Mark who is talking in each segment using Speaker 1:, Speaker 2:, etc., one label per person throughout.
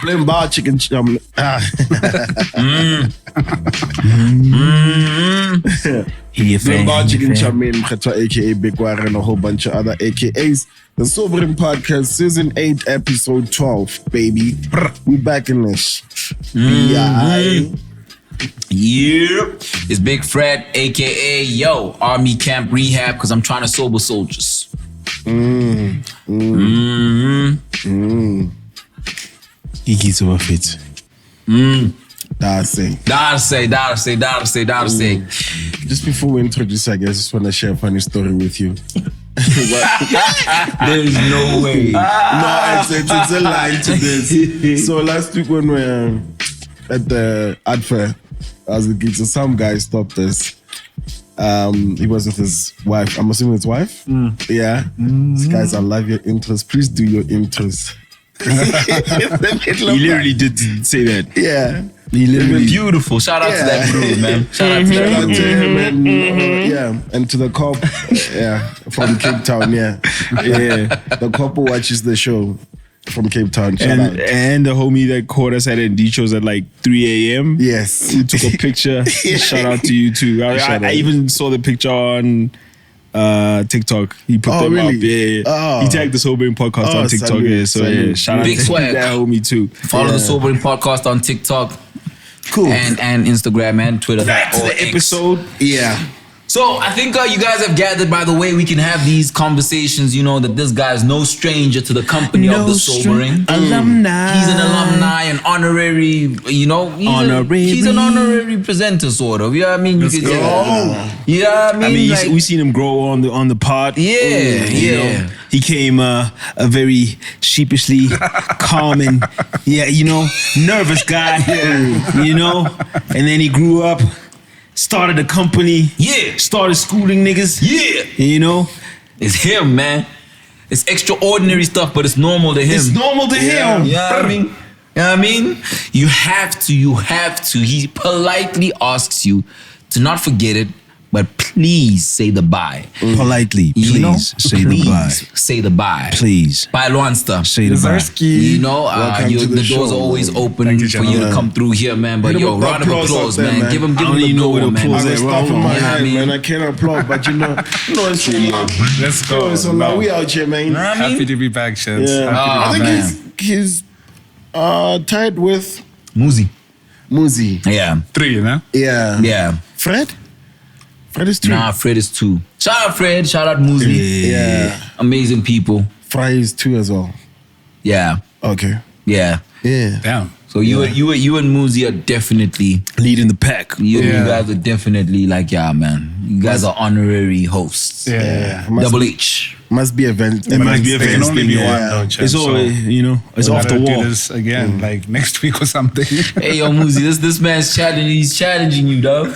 Speaker 1: Blame bar chicken. Blame bar chicken chamin, aka Big War, and a whole bunch of other AKAs. The Sobering Podcast, Season 8, Episode 12, baby. We back in this.
Speaker 2: Yeah. It's Big Fred, aka Yo, Army Camp Rehab, because I'm trying to sober soldiers.
Speaker 3: He's over fit.
Speaker 1: That's say. Just before we introduce, I just want to share a funny story with you.
Speaker 2: There's no way.
Speaker 1: No, it's a lie to this. So last week when we were at the ad fair, I was looking, so some guy stopped us. He was with his wife. I'm assuming his wife? Yeah. Guys, I love your intros. Please do your intros.
Speaker 3: He literally did say that.
Speaker 1: Yeah.
Speaker 3: He literally
Speaker 2: beautiful. Shout out to that crew, man. Shout out to
Speaker 1: him and to the cop, from Cape Town, the cop who watches the show from Cape Town.
Speaker 3: And the homie that caught us at Endicho's at like 3 a.m.
Speaker 1: Yes.
Speaker 3: He took a picture. Shout out to you too. I even saw the picture on TikTok. He put them up. Yeah. He tagged the Sobering Podcast on TikTok.
Speaker 1: Salute.
Speaker 3: Shout out
Speaker 2: Big
Speaker 3: to
Speaker 2: swag.
Speaker 3: that homie too.
Speaker 2: Follow the Sobering Podcast on TikTok.
Speaker 1: Cool.
Speaker 2: And Instagram and Twitter.
Speaker 3: Back to the episode.
Speaker 1: Yeah.
Speaker 2: So I think you guys have gathered by the way we can have these conversations, you know, that this guy is no stranger to the company of the Sobering.
Speaker 3: Alumni.
Speaker 2: He's an alumni, an honorary, you know, he's an honorary presenter, sort of. You know what I mean? You could you know what I mean?
Speaker 3: Like, we seen him grow on the pod.
Speaker 2: Yeah.
Speaker 3: You know, he came a very sheepishly calm and nervous guy. You know, and then he grew up. Started a company.
Speaker 2: Yeah.
Speaker 3: Started schooling niggas.
Speaker 2: Yeah.
Speaker 3: You know?
Speaker 2: It's him, man. It's extraordinary stuff, but it's normal to him.
Speaker 3: It's normal to him.
Speaker 2: You know what I mean? You know what I mean? You have to. He politely asks you to not forget it, but please say the bye.
Speaker 3: Politely, please say the bye.
Speaker 2: Say the bye.
Speaker 3: Please.
Speaker 2: ByLwansta.
Speaker 3: Say the bye.
Speaker 2: You know, the doors are always open for you to come through here, man. But yo, round of applause, man. Give him the door, man.
Speaker 1: I was stopping my hand, man. I can't applaud, but you know it's true.
Speaker 4: Let's go.
Speaker 1: So now we out here, man.
Speaker 4: Happy to be back, Sheds.
Speaker 1: Yeah. I think he's tied with
Speaker 2: Muzi.
Speaker 1: Yeah.
Speaker 4: 3, you know?
Speaker 2: Yeah.
Speaker 1: Fred is 2.
Speaker 2: Nah, Fred is 2. Shout out Fred. Shout out Muzi.
Speaker 1: Yeah.
Speaker 2: Amazing people.
Speaker 1: Fry is 2 as well.
Speaker 2: Yeah.
Speaker 1: Okay.
Speaker 2: Yeah.
Speaker 4: Damn.
Speaker 2: So you and Muzi are definitely
Speaker 3: leading the pack.
Speaker 2: You guys are definitely like, man. You guys are honorary hosts.
Speaker 4: Yeah.
Speaker 2: Double H.
Speaker 1: Must be event.
Speaker 4: There can only be one, though, Chad.
Speaker 3: It's always, it's off the wall.
Speaker 4: Do this again, like next week or something.
Speaker 2: Hey, yo, Muzi, this man's challenging. He's challenging you, dog.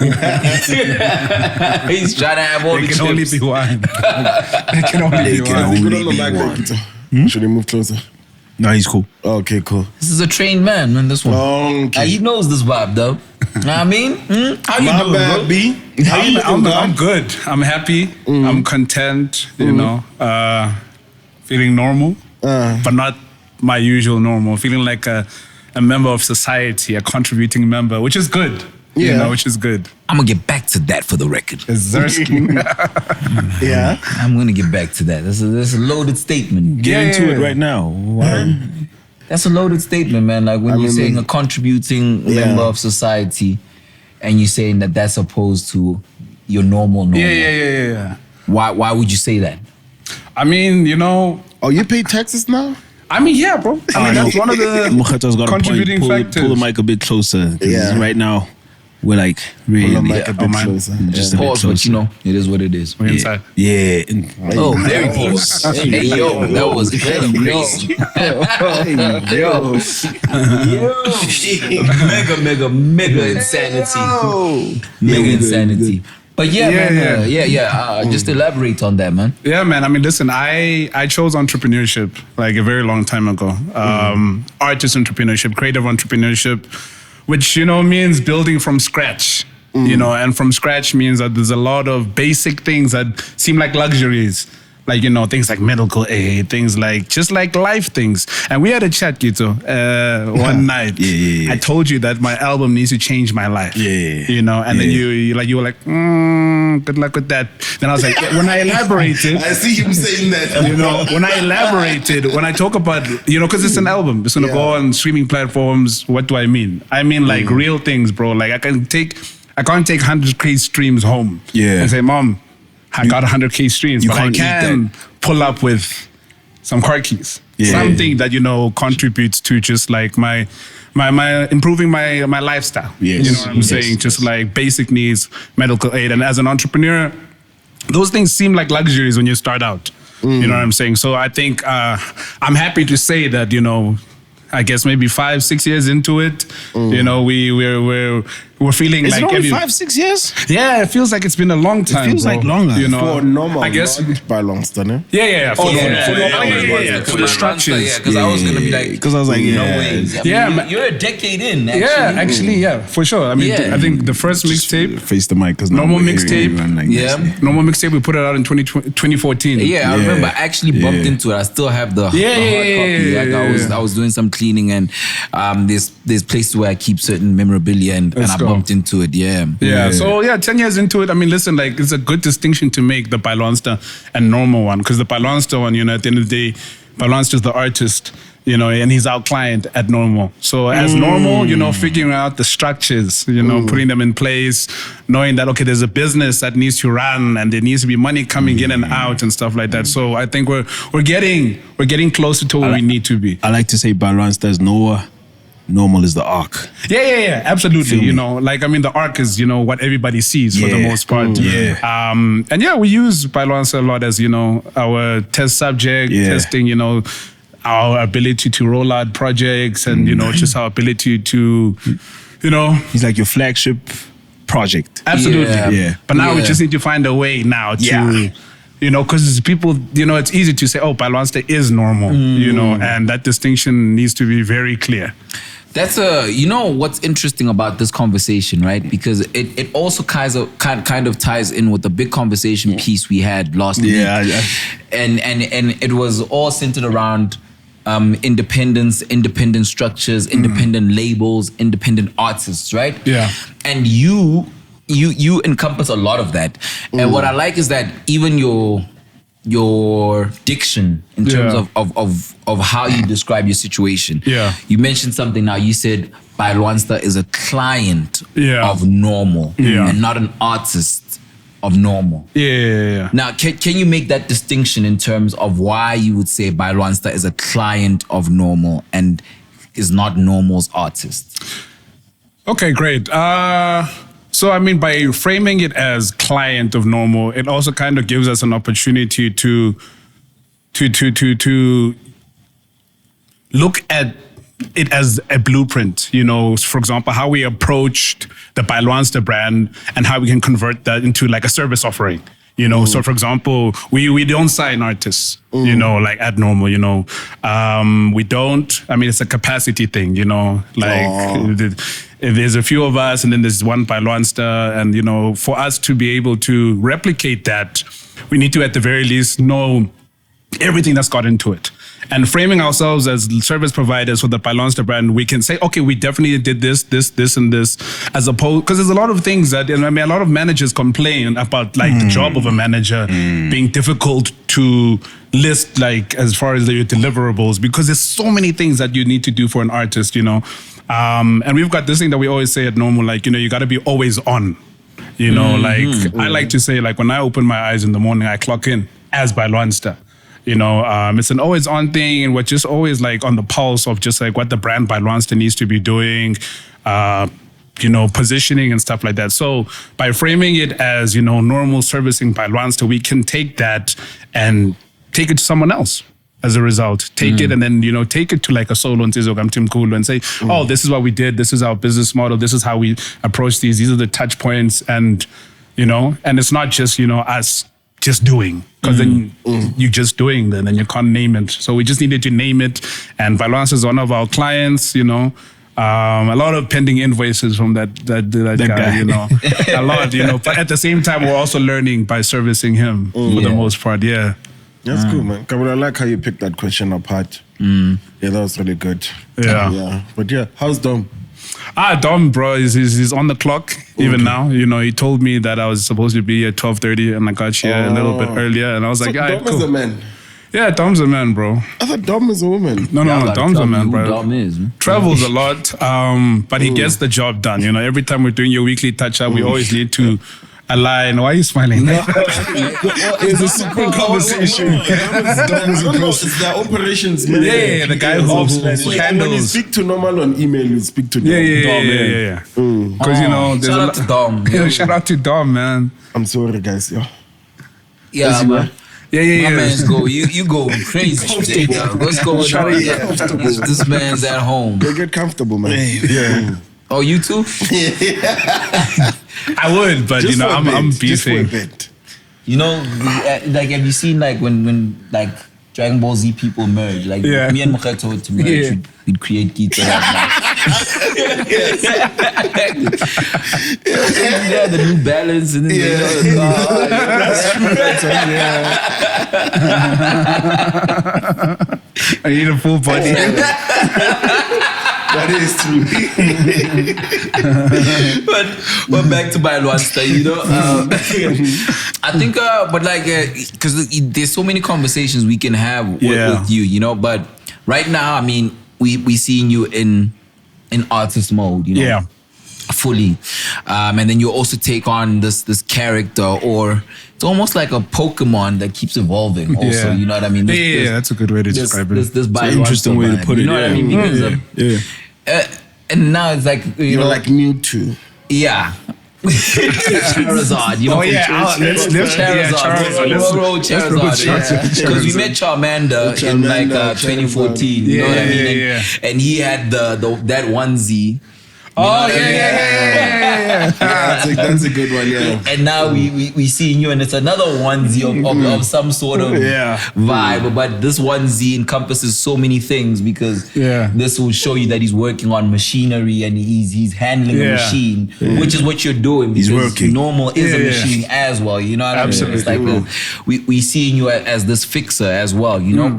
Speaker 2: He's trying to have all the chips.
Speaker 4: There can only be one. There can only be one.
Speaker 1: Should he move closer?
Speaker 3: No, he's cool.
Speaker 1: Okay, cool.
Speaker 2: This is a trained man, this one.
Speaker 1: Okay.
Speaker 2: He knows this vibe, though. Know what I mean? How you doing, bro?
Speaker 1: B?
Speaker 4: I'm good. I'm happy. I'm content, you know. Feeling normal, but not my usual normal. Feeling like a member of society, a contributing member, which is good. You know, which is good.
Speaker 2: I'm going to get back to that for the record.
Speaker 1: Yeah.
Speaker 2: I'm going to get back to that. That's a loaded statement.
Speaker 3: Get into it right now.
Speaker 2: That's a loaded statement, man. Like when you're saying a contributing member of society and you're saying that that's opposed to your normal.
Speaker 4: Yeah.
Speaker 2: Why would you say that?
Speaker 4: I mean, you know.
Speaker 1: Oh, you pay taxes now?
Speaker 4: I mean, yeah, bro. I mean, that's one of the contributing factors.
Speaker 3: Pull the mic a bit closer. Yeah. Right now, we're like really.
Speaker 1: Pull the mic a bit closer.
Speaker 3: Just a bit
Speaker 2: pause,
Speaker 3: closer.
Speaker 2: but you know, it is what it is.
Speaker 4: We're inside.
Speaker 3: Yeah.
Speaker 2: Oh, very close. Hey, yo, that was very crazy. Mega insanity. Mega insanity. But just elaborate on that, man.
Speaker 4: Yeah, man. I mean, listen, I chose entrepreneurship like a very long time ago. Artist entrepreneurship, creative entrepreneurship, which, means building from scratch. And from scratch means that there's a lot of basic things that seem like luxuries, Like, things like medical aid, things like, just like life things. And we had a chat, Gito, one night.
Speaker 3: Yeah.
Speaker 4: I told you that my album needs to change my life.
Speaker 3: Yeah.
Speaker 4: And then you were like, good luck with that. Then I was like, when I elaborated.
Speaker 1: I see him saying that.
Speaker 4: When I elaborated, when I talk about, because it's an album, it's going to go on streaming platforms. What do I mean? I mean like real things, bro. Like I can't take 100K streams home and say, Mom, I got 100K streams, but I can pull up with some car keys. Something that, contributes to just like my improving my lifestyle.
Speaker 3: Yes.
Speaker 4: You know what I'm saying? Just like basic needs, medical aid. And as an entrepreneur, those things seem like luxuries when you start out. You know what I'm saying? So I think I'm happy to say that, I guess maybe 5-6 years into it, we're feeling
Speaker 3: Is
Speaker 4: like
Speaker 3: it only 5-6 years?
Speaker 4: Yeah, it feels like it's been a long time.
Speaker 3: It feels like longer.
Speaker 1: For normal,
Speaker 4: I guess
Speaker 1: ByLwansta, no?
Speaker 4: Yeah. For the structures.
Speaker 2: Yeah, because I was gonna be like,
Speaker 3: because I was like,
Speaker 2: no ways. I mean, you're a decade in. Actually.
Speaker 4: For sure. I mean, I think the first mixtape,
Speaker 3: face the mic, because
Speaker 4: normal mixtape, normal mixtape, we put it out in 2014.
Speaker 2: Yeah, I remember I actually bumped into it. I still have the hard copy. Like I was doing some cleaning, and there's places where I keep certain memorabilia, and I bumped into it. Yeah.
Speaker 4: So 10 years into it, I mean, listen, like it's a good distinction to make, the ByLwansta and normal one, because the ByLwansta one, at the end of the day, ByLwansta is the artist, and he's our client at normal. So as normal, figuring out the structures, putting them in place, knowing that, okay, there's a business that needs to run and there needs to be money coming in and out and stuff like that. So I think we're getting closer to where we need to be.
Speaker 3: I like to say ByLwansta is Noah. Normal is the arc.
Speaker 4: Yeah, absolutely. The arc is, what everybody sees for the most part. And we use ByLwansta a lot as, our test subject, testing, our ability to roll out projects and, just our ability to,
Speaker 3: He's like your flagship project.
Speaker 4: Absolutely. Yeah. But now we just need to find a way now to... because people, it's easy to say, ByLwansta is normal, and that distinction needs to be very clear.
Speaker 2: That's what's interesting about this conversation, right? Because it also kind of ties in with the big conversation piece we had last week. And it was all centered around independence, independent structures, independent labels, independent artists, right?
Speaker 4: Yeah.
Speaker 2: And you encompass a lot of that. And what I like is that even your diction in terms of how you describe your situation.
Speaker 4: Yeah.
Speaker 2: You mentioned something now. You said ByLwansta is a client of normal and not an artist of normal.
Speaker 4: Yeah.
Speaker 2: Now, can you make that distinction in terms of why you would say ByLwansta is a client of normal and is not normal's artist?
Speaker 4: Okay, great. So, I mean, by framing it as client of normal, it also kind of gives us an opportunity to look at it as a blueprint, for example, how we approached the ByLwansta brand and how we can convert that into like a service offering. So for example, we don't sign artists, like at normal, we don't, I mean, it's a capacity thing, there's a few of us and then there's one ByLwansta, and, for us to be able to replicate that, we need to at the very least know everything that's got into it. And framing ourselves as service providers for the ByLwansta brand, we can say, okay, we definitely did this, and this, as opposed, because there's a lot of things that, a lot of managers complain about like the job of a manager being difficult to list, like as far as your deliverables, because there's so many things that you need to do for an artist, and we've got this thing that we always say at normal, like, you got to be always on, I like to say, like when I open my eyes in the morning, I clock in as ByLwansta. It's an always on thing, and we're just always like on the pulse of just like what the brand ByLwansta needs to be doing, positioning and stuff like that. So by framing it as, normal servicing ByLwansta, we can take that and take it to someone else as a result. Take it and then, take it to like a solo and Tim Kulu and say, oh, this is what we did. This is our business model. This is how we approach these. These are the touch points. And, and it's not just, us just doing, because then you're just doing, then you can't name it. So we just needed to name it. And ByLwansta is one of our clients, a lot of pending invoices from that guy, a lot, but at the same time, we're also learning by servicing him for the most part. Yeah.
Speaker 1: That's cool, man. Kabul, I like how you picked that question apart. Yeah, that was really good.
Speaker 4: Yeah.
Speaker 1: But yeah, how's Dom?
Speaker 4: Dom, bro, he's on the clock even now. You know, he told me that I was supposed to be at 12:30 and I got here a little bit earlier. And I was like,
Speaker 1: Dom
Speaker 4: cool.
Speaker 1: is a man.
Speaker 4: Yeah, Dom's a man, bro.
Speaker 1: I thought Dom is a woman.
Speaker 4: No, Dom's a man, bro.
Speaker 2: Dom is, man.
Speaker 4: Travels a lot, but he gets the job done. You know, every time we're doing your weekly touch-up, we always need to align. Why are you smiling?
Speaker 1: It's a secret conversation. It's the operations man.
Speaker 4: Yeah, the guy who
Speaker 1: When you speak to Normal on email, you speak to Dom.
Speaker 4: Yeah. Because, you know, there's
Speaker 2: Shout
Speaker 4: a
Speaker 2: out
Speaker 4: lot.
Speaker 2: to Dom.
Speaker 4: Yeah, shout out to Dom, man.
Speaker 1: I'm sorry, guys.
Speaker 2: Yeah, man.
Speaker 4: Yeah.
Speaker 2: My man's you go crazy today, dog. What's going on? This man's at home.
Speaker 1: They get comfortable, man. Yeah.
Speaker 2: Oh, you too?
Speaker 4: I would, but, you know, I'm
Speaker 1: Just for a
Speaker 4: beefing.
Speaker 1: bit.
Speaker 2: You know, like, have you seen, like, when like, Dragon Ball Z people merge? Like,
Speaker 4: Yeah.
Speaker 2: me and Mokheto were to merge,
Speaker 4: Yeah.
Speaker 2: we'd create Gita. Yeah, the New Balance and then
Speaker 4: I need a full body.
Speaker 1: That is true.
Speaker 2: but back to ByLwansta, you know. I think, but like, because there's so many conversations we can have with you, you know. But right now, I mean, we seeing you in artist mode, you know.
Speaker 4: Yeah.
Speaker 2: Fully, and then you also take on this character, or it's almost like a Pokemon that keeps evolving. Also, you know what I mean?
Speaker 4: Yeah, that's a good way to describe it.
Speaker 2: This
Speaker 3: It's an interesting way to put it.
Speaker 2: You know what I mean? Because and now it's like
Speaker 1: You're like Mewtwo.
Speaker 2: yeah. Charizard, you know.
Speaker 4: Let's
Speaker 2: Charizard. Because we met Charmander in like 2014. You know what I mean? And he had that onesie.
Speaker 1: That's a good one, yeah.
Speaker 2: And now we seeing you, and it's another onesie of some sort of vibe. But this onesie encompasses so many things, because this will show you that he's working on machinery and he's handling a machine, which is what you're doing.
Speaker 3: He's working.
Speaker 2: Normal is a machine as well. You know what I mean? It's like we seeing you as this fixer as well. You know,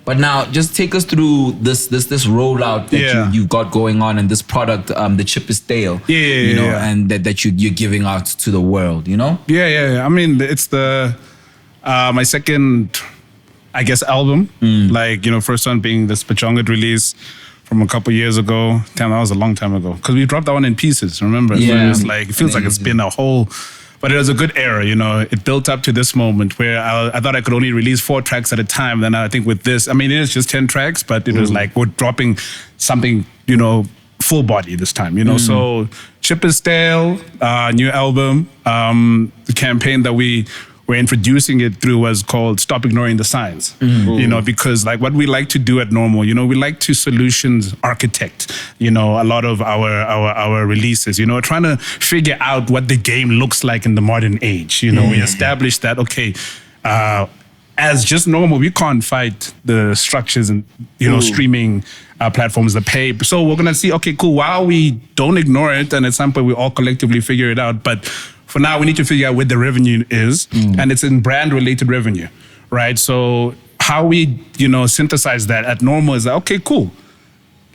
Speaker 2: But now, just take us through this rollout that you've got going on, and this product, the chip is stale. You know, and that you're giving out to the world. You know.
Speaker 4: Yeah. I mean, it's my second, I guess, album. Like, you know, first one being this Pachonga release from a couple years ago. Damn, that was a long time ago. Because we dropped that one in pieces. Remember?
Speaker 2: Yeah.
Speaker 4: So it was like, it feels like it's been a whole. But it was a good era, you know. It built up to this moment where I thought I could only release 4 tracks at a time. Then I think with this, I mean, it is just 10 tracks, but it was like we're dropping something, you know, full body this time, you know. So Chip is Stale, new album. The campaign that we're introducing it through was called Stop Ignoring the Signs. You know, because like what we like to do at Normvl, you know, we like to solutions architect, you know, a lot of our releases, you know, trying to figure out what the game looks like in the modern age. You know, we established that, okay, as just Normvl, we can't fight the structures and, you know, streaming platforms that pay. So we're going to see, okay, cool, while we don't ignore it, and at some point we all collectively figure it out, but for now, we need to figure out where the revenue is, and it's in brand-related revenue, right? So how we, you know, synthesize that at Normvl is like, okay, cool.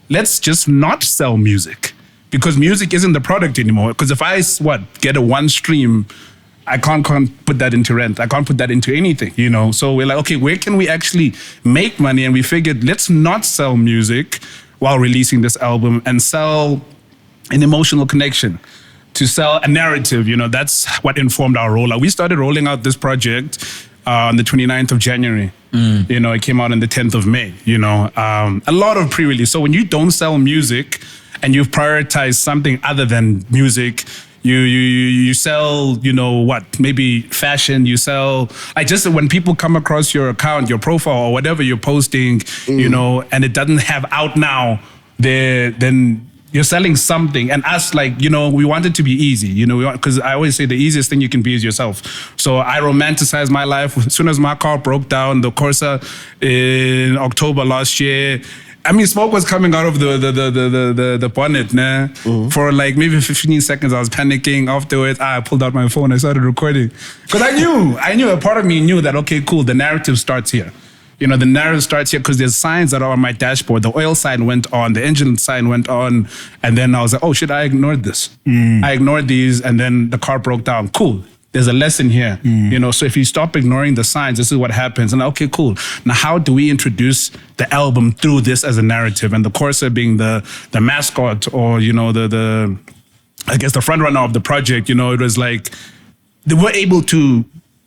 Speaker 4: Let's just not sell music, because music isn't the product anymore. Because if I get a one stream, I can't put that into rent. I can't put that into anything, you know. So we're like, okay, where can we actually make money? And we figured, let's not sell music while releasing this album, and sell an emotional connection. To sell a narrative, you know, that's what informed our rollout. We started rolling out this project on the 29th of January. You know, it came out on the 10th of May, you know. A lot of pre-release. So when you don't sell music and you've prioritized something other than music, you sell, you know, maybe fashion, you sell, like just when people come across your account, your profile or whatever you're posting, you know, and it doesn't have out now, then you're selling something. And us, like, you know, we want it to be easy, you know, because I always say the easiest thing you can be is yourself. So I romanticize my life. As soon as my car broke down, the Corsa in October last year, I memean, smoke was coming out of the bonnet, nah. For like maybe 15 seconds, I was panicking. Afterwards, I pulled out my phone. I started recording because I knew. A part of me knew that okay, cool. The narrative starts here. You know, the narrative starts here because there's signs that are on my dashboard. The oil sign went on, the engine sign went on, and then I was like, oh shit, I ignored this. I ignored these, and then the car broke down. Cool. There's a lesson here, you know, so if you stop ignoring the signs, this is what happens. And okay, cool. Now, how do we introduce the album through this as a narrative? And the Corsa being the mascot or, you know, the I guess the front runner of the project, you know, it was like, they were able to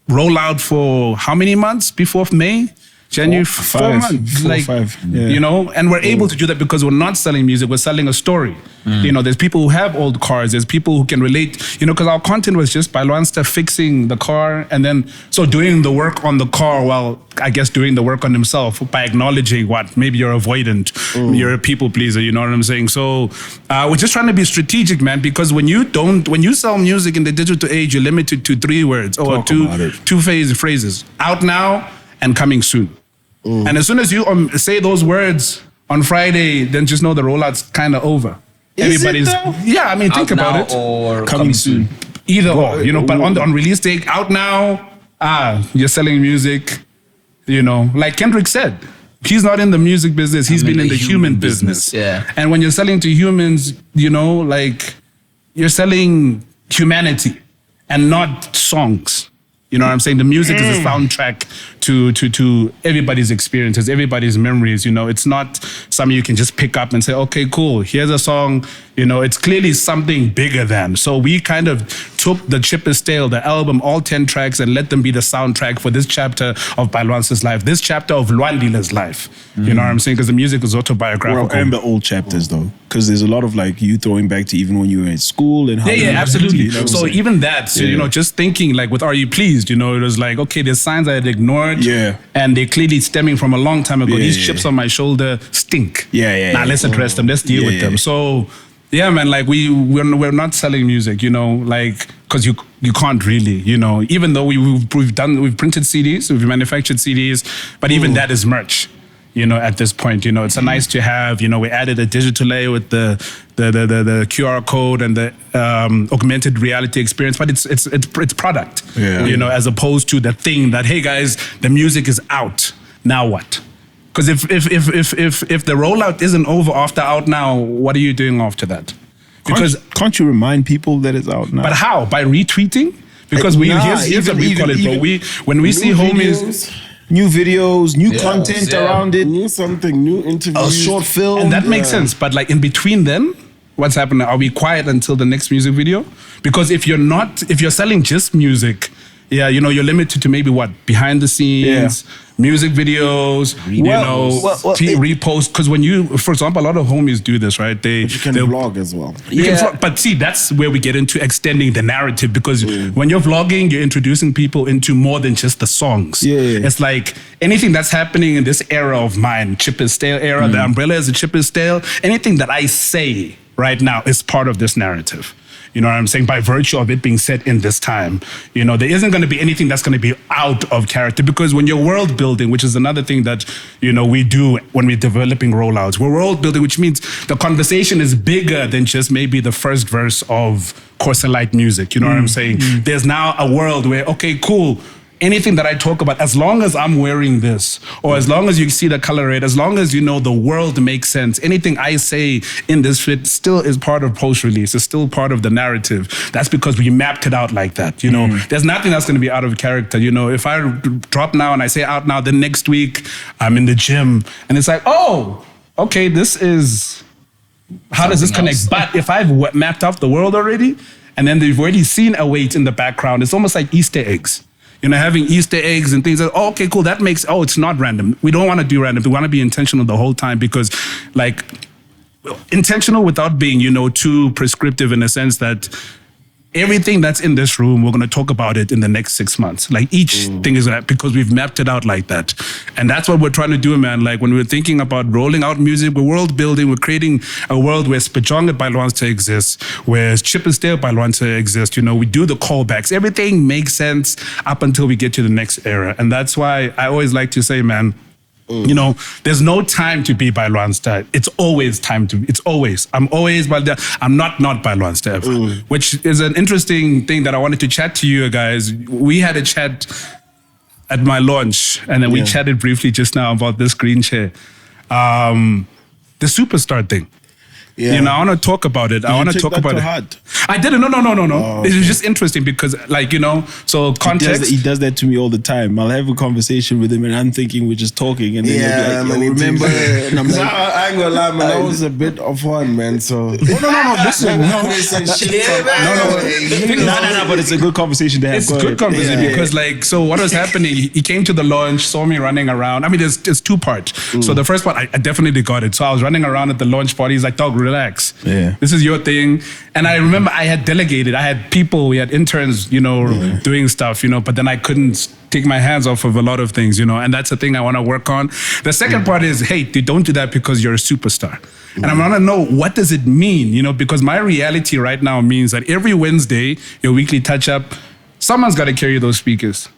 Speaker 4: roll out for how many months before May? January, 4 months, you know, and we're able to do that because we're not selling music, we're selling a story. You know, there's people who have old cars, there's people who can relate, you know, because our content was just ByLwansta fixing the car and then, so doing the work on the car while, I guess, doing the work on himself by acknowledging what, maybe you're avoidant, you're a people pleaser, you know what I'm saying? So we're just trying to be strategic, man, because when you sell music in the digital age, you're limited to 3 words or two phrases, out now and coming soon. And as soon as you say those words on Friday, then just know the rollout's kind of over. Everybody's, yeah, I mean, think about it.
Speaker 2: Or coming soon.
Speaker 4: Either or, you know, but on release date, out now, you're selling music, you know, like Kendrick said, he's not in the music business, he's been in the human business.
Speaker 2: Yeah.
Speaker 4: And when you're selling to humans, you know, like you're selling humanity and not songs. You know what I'm saying? The music is a soundtrack to everybody's experiences, everybody's memories. You know, it's not something you can just pick up and say, okay, cool, here's a song. You know, it's clearly something bigger than. So we kind of took the Chip is Stale, the album, all 10 tracks, and let them be the soundtrack for this chapter of ByLwansta's life, this chapter of Lwandile's life. You know what I'm saying? Because the music is autobiographical.
Speaker 3: And the old chapters, though, because there's a lot of like you throwing back to even when you were in school and how.
Speaker 4: Yeah, absolutely. You know so even that, so, you know, just thinking like with Are You Pleased, you know, it was like, okay, there's signs I had ignored.
Speaker 3: Yeah.
Speaker 4: And they're clearly stemming from a long time ago. These chips on my shoulder stink. Now let's address them. Let's deal with them. So yeah, man, like we're not selling music, you know, like because you can't really, you know, even though we've printed CDs, we've manufactured CDs, but even that is merch. You know, at this point, you know, it's a nice to have. You know, we added a digital layer with the QR code and the augmented reality experience, but it's product. You know, as opposed to the thing that, hey guys, the music is out. Now what? Because if the rollout isn't over after out now, what are you doing after that? Because
Speaker 3: can't you remind people that it's out now?
Speaker 4: But how? By retweeting? Because here's what we call it, bro. When we see homies.
Speaker 3: New videos, new content around it,
Speaker 1: new interviews,
Speaker 3: a short film,
Speaker 4: and that makes sense. But like in between then, what's happening? Are we quiet until the next music video? Because if you're selling just music, yeah, you know, you're limited to maybe what behind the scenes, music videos, repost. Because when you, for example, a lot of homies do this, right?
Speaker 1: You can vlog as well.
Speaker 4: But see, that's where we get into extending the narrative because when you're vlogging, you're introducing people into more than just the songs. It's like anything that's happening in this era of mine, Chip is Stale era, the umbrella is a Chip is Stale. Anything that I say right now is part of this narrative. You know what I'm saying? By virtue of it being set in this time, you know, there isn't going to be anything that's going to be out of character because when you're world building, which is another thing that, you know, we do when we're developing rollouts, we're world building, which means the conversation is bigger than just maybe the first verse of Corsa Light music. You know what I'm saying? There's now a world where, okay, cool. Anything that I talk about, as long as I'm wearing this, or as long as you see the color rate, as long as you know the world makes sense, anything I say in this fit still is part of post-release, it's still part of the narrative. That's because we mapped it out like that, you know. There's nothing that's going to be out of character, you know. If I drop now and I say out now, then next week I'm in the gym, and it's like, oh, okay, this is, how does this connect? But if I've mapped out the world already, and then they've already seen a weight in the background, it's almost like Easter eggs. You know, having Easter eggs and things like, oh, okay, cool, that makes, it's not random. We don't want to do random. We want to be intentional the whole time because, like, intentional without being, you know, too prescriptive in a sense that everything that's in this room, we're going to talk about it in the next 6 months. Like each thing is going to, because we've mapped it out like that. And that's what we're trying to do, man. Like when we're thinking about rolling out music, we're world building, we're creating a world where Spajong at ByLwansta exists, where Chip and Stale ByLwansta exists. You know, we do the callbacks. Everything makes sense up until we get to the next era. And that's why I always like to say, man, You know, there's no time to be ByLwansta. It's always time to. It's always. I'm always I'm not ByLwansta ever. Which is an interesting thing that I wanted to chat to you guys. We had a chat at my launch, and then we chatted briefly just now about this green chair. The superstar thing. Yeah. You know, I want to talk about it. I want to talk about it.
Speaker 1: Hard?
Speaker 4: I didn't. No.
Speaker 1: Oh, okay.
Speaker 4: It was just interesting because, like, you know, so context.
Speaker 3: He does that to me all the time. I'll have a conversation with him and I'm thinking we're just talking. And then he'll be like, remember?
Speaker 1: And I'm like, I ain't gonna lie, man. I was a bit of one, man. So.
Speaker 4: No. Listen. No.
Speaker 3: But it's a good conversation to have.
Speaker 4: It's a good conversation because, like, so what was happening? He came to the launch, saw me running around. I mean, there's two parts. So the first part, I definitely got it. So I was running around at the launch party. He's like, dog, relax.
Speaker 3: Yeah.
Speaker 4: This is your thing. And I remember I had delegated. I had people, we had interns, you know, doing stuff, you know, but then I couldn't take my hands off of a lot of things, you know, and that's the thing I want to work on. The second part is, hey, don't do that because you're a superstar. And I want to know, what does it mean? You know, because my reality right now means that every Wednesday, your weekly touch-up, someone's got to carry those speakers.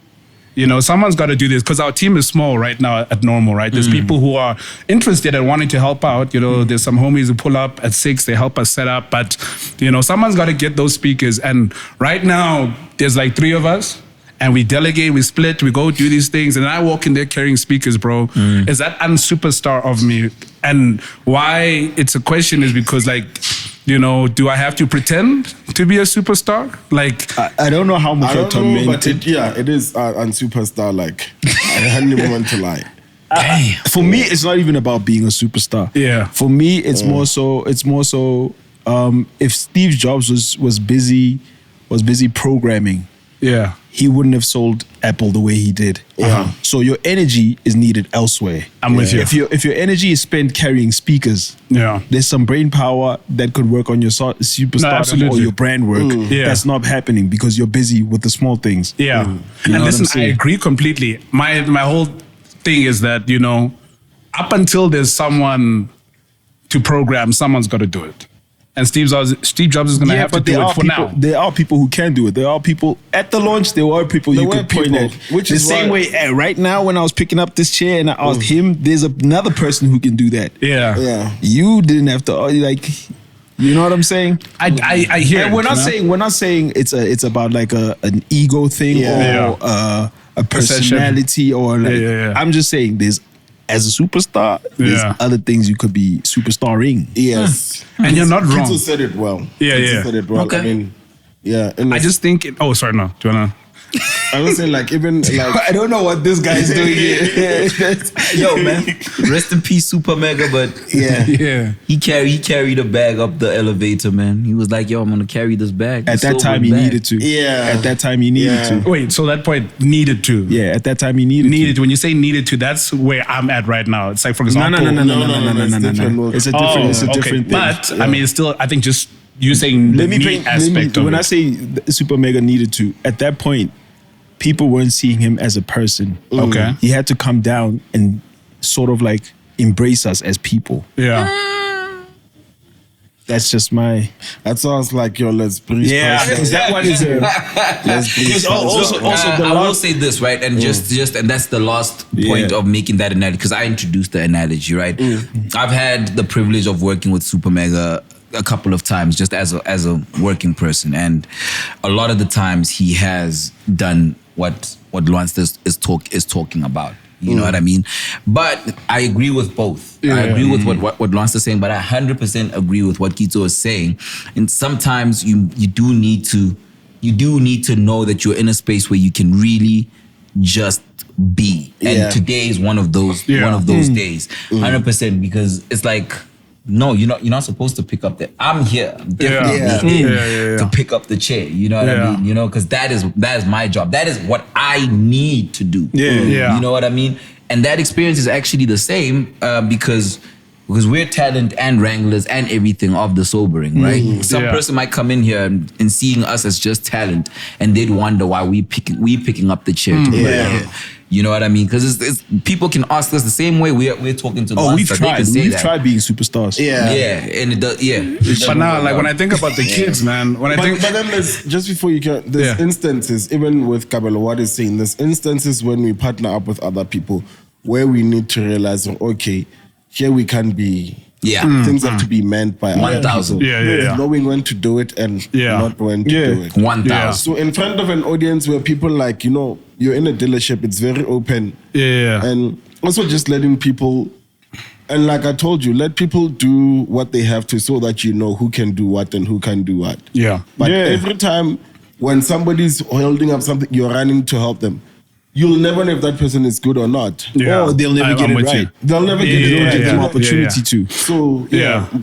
Speaker 4: You know, someone's got to do this because our team is small right now at Normvl, right? There's people who are interested and wanting to help out. You know, there's some homies who pull up at 6, they help us set up. But, you know, someone's got to get those speakers. And right now, there's like 3 of us. And we delegate, we split, we go do these things. And I walk in there carrying speakers, bro. Is that unsuperstar of me? And why it's a question is because, like, you know, do I have to pretend to be a superstar? Like,
Speaker 3: I don't know how much
Speaker 1: I don't know, but it is on superstar. Like, I hadn't even want to lie.
Speaker 3: For me, it's not even about being a superstar.
Speaker 4: Yeah.
Speaker 3: For me, it's more so. If Steve Jobs was busy programming, he wouldn't have sold Apple the way he did. So your energy is needed elsewhere.
Speaker 4: I'm with you.
Speaker 3: If your energy is spent carrying speakers, there's some brain power that could work on your superstar or your brand work. That's not happening because you're busy with the small things.
Speaker 4: And listen, I agree completely. My whole thing is that, you know, up until there's someone to program, someone's got to do it. And Steve Jobs is going to have to do it for now.
Speaker 3: There are people who can do it. There are people at the launch. There were people you could point at.
Speaker 1: Which is
Speaker 3: the same way. Right now, when I was picking up this chair and I asked him, there's another person who can do that. You didn't have to like. You know what I'm saying?
Speaker 4: I hear.
Speaker 3: And we're not saying it's about like an ego thing or a personality or like. I'm just saying as a superstar, there's other things you could be superstarring.
Speaker 1: Yes.
Speaker 4: And you're not wrong.
Speaker 1: Kitsu said it well.
Speaker 4: Kitsu
Speaker 1: said it well.
Speaker 2: Okay.
Speaker 1: I mean,
Speaker 4: I just think... sorry, no. Do you want to...
Speaker 1: I was saying, like, even like...
Speaker 3: I don't know what this guy's doing here.
Speaker 2: Yo, man. Rest in peace, Super Mega, but he carried a bag up the elevator, man. He was like, yo, I'm going to carry this bag.
Speaker 3: At that time, he needed to.
Speaker 1: Yeah.
Speaker 3: At that time, he needed to.
Speaker 4: Wait, so that point, needed to.
Speaker 3: Yeah, at that time, he needed to.
Speaker 4: When you say needed to, that's where I'm at right now. It's like, for example...
Speaker 3: No. It's a different thing.
Speaker 4: But, I mean, it's still, I think just you saying the need aspect of it.
Speaker 3: When I say Super Mega needed to, at that point, people weren't seeing him as a person.
Speaker 4: Okay.
Speaker 3: He had to come down and sort of like embrace us as people.
Speaker 4: Yeah.
Speaker 3: That's just my...
Speaker 1: That sounds like, yo, let's breathe.
Speaker 3: Yeah, because that one is
Speaker 1: let's breathe.
Speaker 2: I will say this, right? And just and that's the last point of making that analogy, because I introduced the analogy, right? I've had the privilege of working with Super Mega a couple of times just as a working person, and a lot of the times he has done what ByLwansta is talking about. You know what I mean? But I agree with both. I agree with what ByLwansta is saying, but I 100% agree with what Kitsu is saying. And sometimes you do need to know that you're in a space where you can really just be. And today is one of those days. 100%, because it's like, no, you're not supposed to pick up the... I'm here. I'm definitely here to pick up the chair. You know what I mean? You know, because that is my job. That is what I need to do. You know what I mean? And that experience is actually the same because we're talent and wranglers and everything of the sobering, right? Some person might come in here and seeing us as just talent, and they'd wonder why we picking up the chair to put it here. You know what I mean? Because it's people can ask us the same way we're talking to the ones
Speaker 3: we've tried. We've tried being superstars.
Speaker 2: And it does,
Speaker 4: But now, like, when I think about the kids, man, but
Speaker 1: then there's, just before you can, there's instances, even with Kabelo, what is saying, there's instances when we partner up with other people where we need to realize, okay, here we can be.
Speaker 2: Yeah.
Speaker 1: Things have to be meant by
Speaker 2: 1,000.
Speaker 1: knowing when to do it and not when to do it.
Speaker 2: 1,000.
Speaker 1: So in front of an audience where people like, you're in a dealership, it's very open. And also just letting people, and like I told you, let people do what they have to so that you know who can do what and who can do what. But every time when somebody's holding up something, you're running to help them. You'll never know if that person is good or not.
Speaker 3: Or they'll never get it right.
Speaker 1: They'll never get it right.
Speaker 3: Give them opportunity to.
Speaker 1: So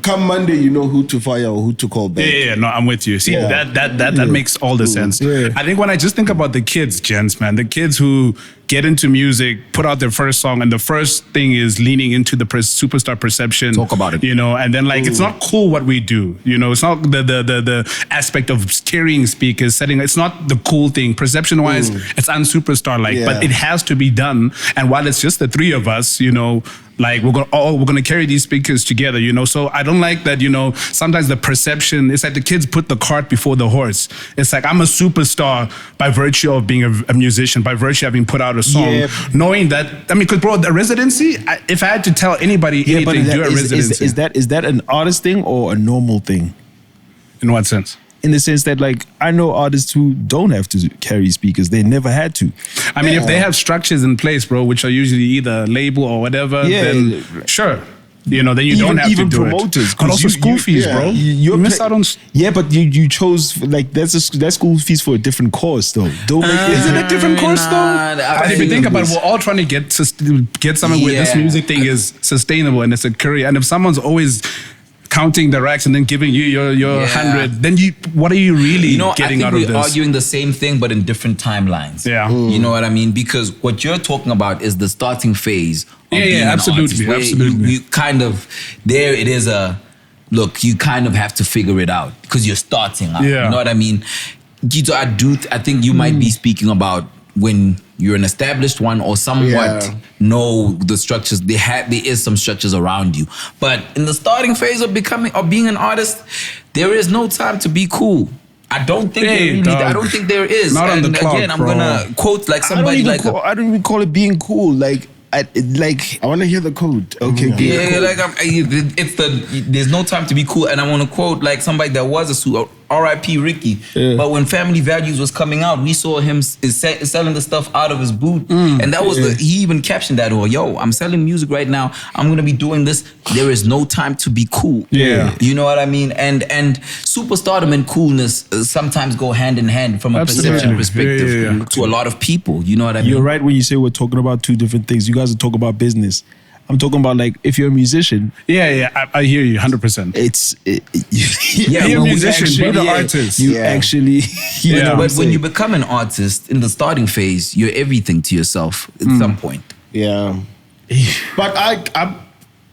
Speaker 1: come Monday, you know who to fire or who to call back.
Speaker 4: No, I'm with you. See, that makes all the sense. I think when I just think about the kids, gents, man, the kids who get into music, put out their first song, and the first thing is leaning into the superstar perception.
Speaker 2: Talk about it.
Speaker 4: And then like it's not cool what we do. It's not the aspect of carrying speakers, setting. It's not the cool thing. Perception wise, it's unsuperstar like, but it has to be done. And while it's just the three of us, like we're gonna carry these speakers together, So I don't like that, sometimes the perception, it's like the kids put the cart before the horse. It's like I'm a superstar by virtue of being a musician, by virtue of having put out a song, knowing that, because bro, the residency, if I had to tell anybody anything, do a residency.
Speaker 3: Is that an artist thing or a normal thing?
Speaker 4: In what sense?
Speaker 3: In the sense that, like, I know artists who don't have to carry speakers. They never had to.
Speaker 4: I mean, if they have structures in place, bro, which are usually either label or whatever, then sure. Then you don't have to do
Speaker 3: promoters,
Speaker 4: it. But also school fees, bro. You miss out on...
Speaker 3: but you chose, like, that's school fees for a different course, though.
Speaker 4: Is it a different course, though? But if you think about it, we're all trying to get something where this music thing is sustainable and it's a career. And if someone's always counting the racks and then giving you your 100, then what are you really getting out of this?
Speaker 2: We're arguing the same thing, but in different timelines. You know what I mean? Because what you're talking about is the starting phase of being an artist, where you kind of, there it is look, you kind of have to figure it out because you're starting out. You know what I mean? Gito, I think you might be speaking about when you're an established one or somewhat know the structures. There is some structures around you. But in the starting phase of being an artist, there is no time to be cool. I don't think I don't think there is.
Speaker 4: Not
Speaker 2: and
Speaker 4: on the clock,
Speaker 2: again, I'm gonna quote like somebody
Speaker 3: I don't even call it being cool. Like I
Speaker 1: want to hear the code.
Speaker 3: Okay,
Speaker 2: there's no time to be cool, and I want to quote like somebody that was a R.I.P. Ricky. But when Family Values was coming out, we saw him selling the stuff out of his boot, and that was he even captioned that, I'm selling music right now. I'm gonna be doing this. There is no time to be cool. You know what I mean? And superstardom and coolness sometimes go hand in hand from a perception perspective to a lot of people. You know what I mean?
Speaker 3: You're right when you say we're talking about two different things. You guys are talking about business. I'm talking about, like, if you're a musician.
Speaker 4: I hear you 100%.
Speaker 3: You're a musician, you're the artist. You actually,
Speaker 2: but when you become an artist in the starting phase, you're everything to yourself at some point.
Speaker 1: But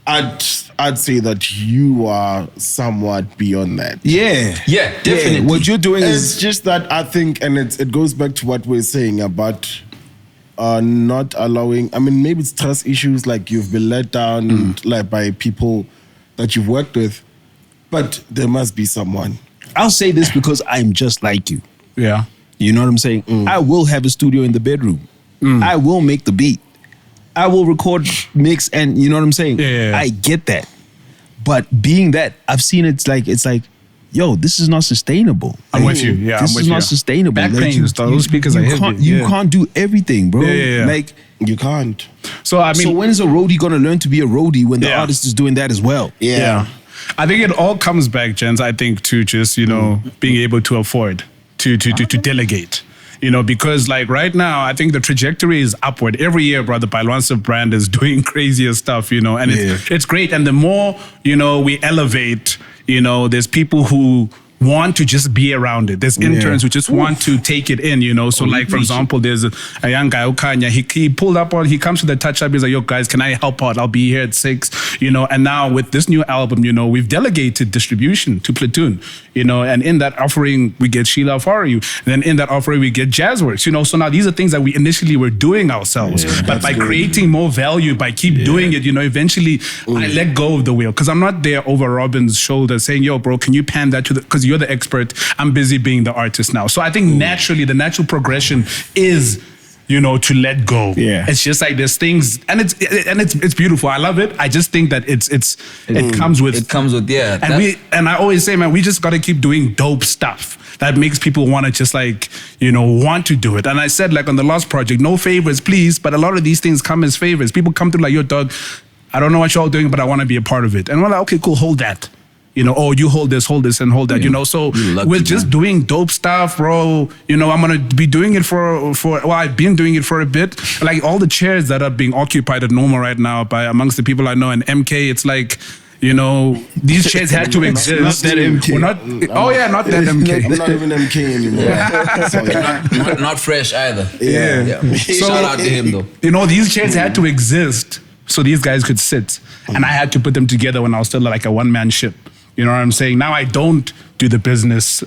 Speaker 1: I'd say that you are somewhat beyond that.
Speaker 2: Definitely.
Speaker 3: What you're doing is
Speaker 1: just that I think, and it goes back to what we're saying about not allowing, maybe it's trust issues, like you've been let down like by people that you've worked with, but there must be someone.
Speaker 3: I'll say this because I'm just like you. You know what I'm saying? I will have a studio in the bedroom. I will make the beat. I will record, mix, and you know what I'm saying? I get that. But being that, I've seen it's like, yo, this is not sustainable.
Speaker 4: I'm with you.
Speaker 3: This is not sustainable.
Speaker 4: Back pain, those speakers are heavy.
Speaker 3: You can't do everything, bro. Like,
Speaker 1: you can't.
Speaker 4: So
Speaker 3: when is a roadie gonna learn to be a roadie when the artist is doing that as well?
Speaker 4: I think it all comes back, gents, I think, to just, being able to afford to delegate. Because like right now, I think the trajectory is upward. Every year, bro, the ByLwansta brand is doing crazier stuff, and it's great. And the more, we elevate, there's people who want to just be around it. There's interns who just want to take it in, So like, for example, there's a young guy, Okanya, he pulled up he comes to the touch up, he's like, yo guys, can I help out? I'll be here at 6, and now with this new album, we've delegated distribution to Platoon, and in that offering, we get Sheila Faru, and then in that offering, we get Jazzworks, so now these are things that we initially were doing ourselves, but by creating more value, by keep doing it, eventually I let go of the wheel, because I'm not there over Robin's shoulder saying, yo bro, can you pan that to because you're the expert, I'm busy being the artist now. So I think naturally, the natural progression is, to let go.
Speaker 3: Yeah.
Speaker 4: It's just like there's things, and it's beautiful. I love it. I just think that it comes with.
Speaker 2: It comes with, yeah.
Speaker 4: And I always say, man, we just got to keep doing dope stuff that makes people want to just like, want to do it. And I said, like on the last project, no favors, please. But a lot of these things come as favors. People come through like, yo, dog, I don't know what y'all doing, but I want to be a part of it. And we're like, okay, cool, hold that. Oh, you hold this, and hold that, So we're just doing dope stuff, bro. I'm going to be doing it for I've been doing it for a bit. Like all the chairs that are being occupied at Normvl right now by amongst the people I know, and MK, it's like, these chairs had to exist.
Speaker 3: Not that MK.
Speaker 4: Not that MK.
Speaker 1: I'm not even MK anymore.
Speaker 2: not fresh either.
Speaker 1: Yeah.
Speaker 4: So,
Speaker 2: shout out to him though.
Speaker 4: These chairs had to exist so these guys could sit. And I had to put them together when I was still like a one-man ship. You know what I'm saying? Now I don't do the business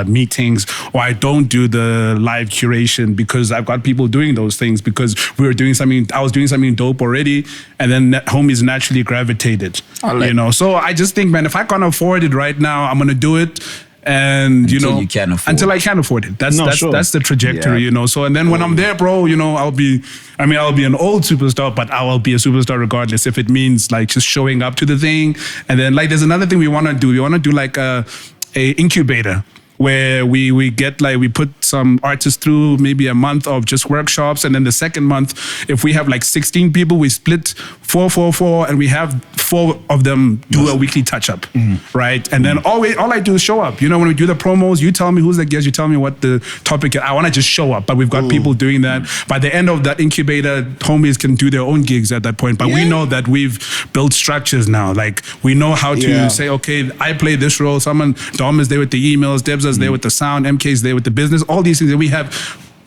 Speaker 4: meetings, or I don't do the live curation, because I've got people doing those things, because I was doing something dope already, and then homies naturally gravitated. So I just think, man, if I can't afford it right now, I'm gonna do it. And
Speaker 2: until you can afford
Speaker 4: until I can afford it. That's the trajectory, So and then when I'm there, bro, I'll be an old superstar, but I will be a superstar regardless, if it means like just showing up to the thing. And then like there's another thing we want to do. We want to do like a incubator, where we get like, we put some artists through maybe a month of just workshops, and then the second month, if we have like 16 people, we split 4, and we have 4 of them do a weekly touch-up, right? And then all I do is show up. When we do the promos, you tell me who's the guest, you tell me what the topic is. I want to just show up, but we've got people doing that. By the end of that incubator, homies can do their own gigs at that point, but we know that we've built structures now. Like we know how to say, okay, I play this role, Dom is there with the emails, Debs is there with the sound, MK is there with the business, all these things that we have.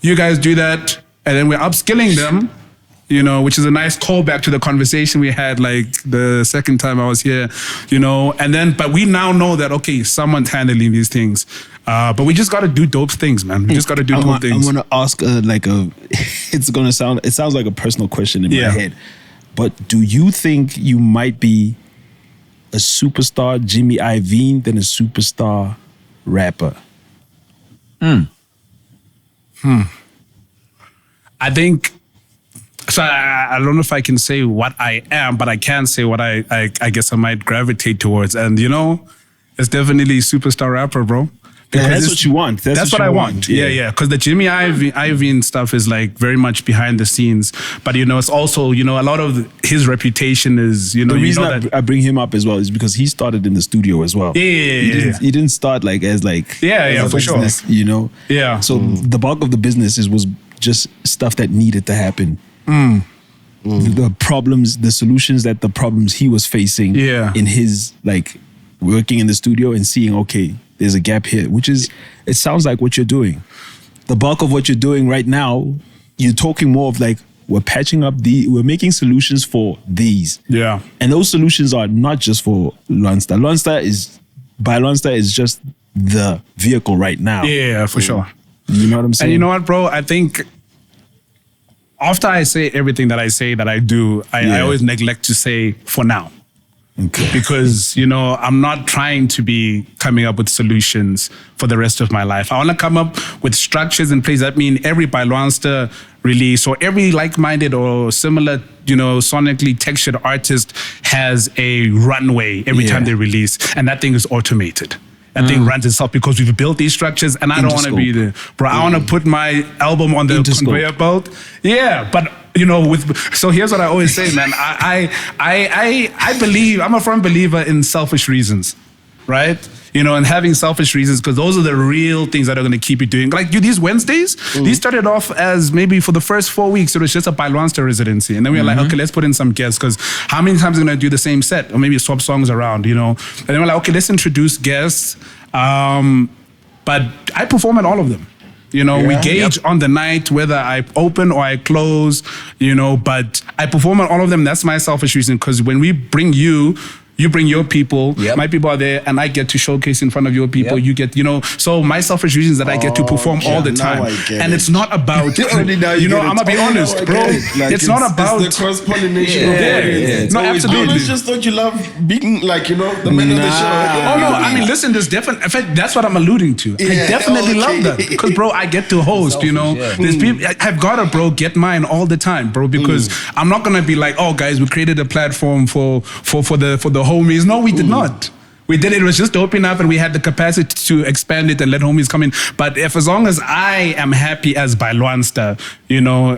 Speaker 4: You guys do that, and then we're upskilling them, which is a nice callback to the conversation we had like the second time I was here, and then, but we now know that, okay, someone's handling these things. But we just got to do dope things, man. We just got to do dope things.
Speaker 3: I'm going to ask it sounds like a personal question in my head, but do you think you might be a superstar Jimmy Iovine than a superstar rapper?
Speaker 4: I think so. I don't know if I can say what I am, but I can say what I guess I might gravitate towards. And it's definitely superstar rapper, bro.
Speaker 3: Because that's what you want.
Speaker 4: That's what I want. Yeah. Because the Jimmy Iovine stuff is like very much behind the scenes. But it's also, a lot of his reputation is,
Speaker 3: the reason I bring him up as well is because he started in the studio as well. He didn't start like as for
Speaker 4: business,
Speaker 3: sure.
Speaker 4: Yeah.
Speaker 3: So the bulk of the business was just stuff that needed to happen. The problems, the solutions that the problems he was facing in his like working in the studio and seeing, okay, there's a gap here, it sounds like what you're doing. The bulk of what you're doing right now, you're talking more of like, we're patching up we're making solutions for these.
Speaker 4: Yeah.
Speaker 3: And those solutions are not just for ByLwansta. ByLwansta is just the vehicle right now.
Speaker 4: Yeah, for sure.
Speaker 3: You know what I'm saying?
Speaker 4: And you know what, bro? I think after I say everything that I say that I do, I always neglect to say for now.
Speaker 3: Okay.
Speaker 4: Because, I'm not trying to be coming up with solutions for the rest of my life. I want to come up with structures in place that mean every ByLwansta release or every like-minded or similar, sonically textured artist has a runway every time they release. And that thing is automated. That thing runs itself because we've built these structures, and I don't want to be there. Bro, I want to put my album on the conveyor belt. Yeah, but so here's what I always say, man. I believe, I'm a firm believer in selfish reasons, right? And having selfish reasons, because those are the real things that are going to keep you doing. Like these Wednesdays, these started off as maybe for the first 4 weeks, it was just a ByLwansta residency. And then we were like, okay, let's put in some guests, because how many times are we going to do the same set? Or maybe swap songs around, And then we're like, okay, let's introduce guests. But I perform at all of them. We gauge on the night whether I open or I close, but I perform on all of them. That's my selfish reason, because when we bring you You bring your people,
Speaker 2: Yep.
Speaker 4: my people are there, and I get to showcase in front of your people.
Speaker 2: Yep.
Speaker 4: You get, so my selfish reason is that I get to perform all the
Speaker 1: now
Speaker 4: time.
Speaker 1: I get
Speaker 4: And
Speaker 1: it.
Speaker 4: it's not about,
Speaker 1: Only now you get
Speaker 4: I'm
Speaker 1: it.
Speaker 4: going to be
Speaker 1: Only now
Speaker 4: honest,
Speaker 1: I
Speaker 4: bro.
Speaker 1: get it. Like,
Speaker 4: It's not about...
Speaker 1: It's the cross-pollination of the
Speaker 2: Yeah,
Speaker 1: audience.
Speaker 4: No,
Speaker 1: I
Speaker 4: absolutely.
Speaker 1: always just thought you love being like, the men of the show.
Speaker 4: Oh no! I mean, listen. There's definitely. In fact, that's what I'm alluding to. I
Speaker 1: Yeah,
Speaker 4: definitely love
Speaker 1: okay.
Speaker 4: that because, bro, I get to host.
Speaker 2: Selfish,
Speaker 4: There's people. I've gotta, bro, get mine all the time, bro, because I'm not gonna be like, oh, guys, we created a platform for the homies. No, we did not. We did it. It was just open up, and we had the capacity to expand it and let homies come in. But as long as I am happy as ByLwansta,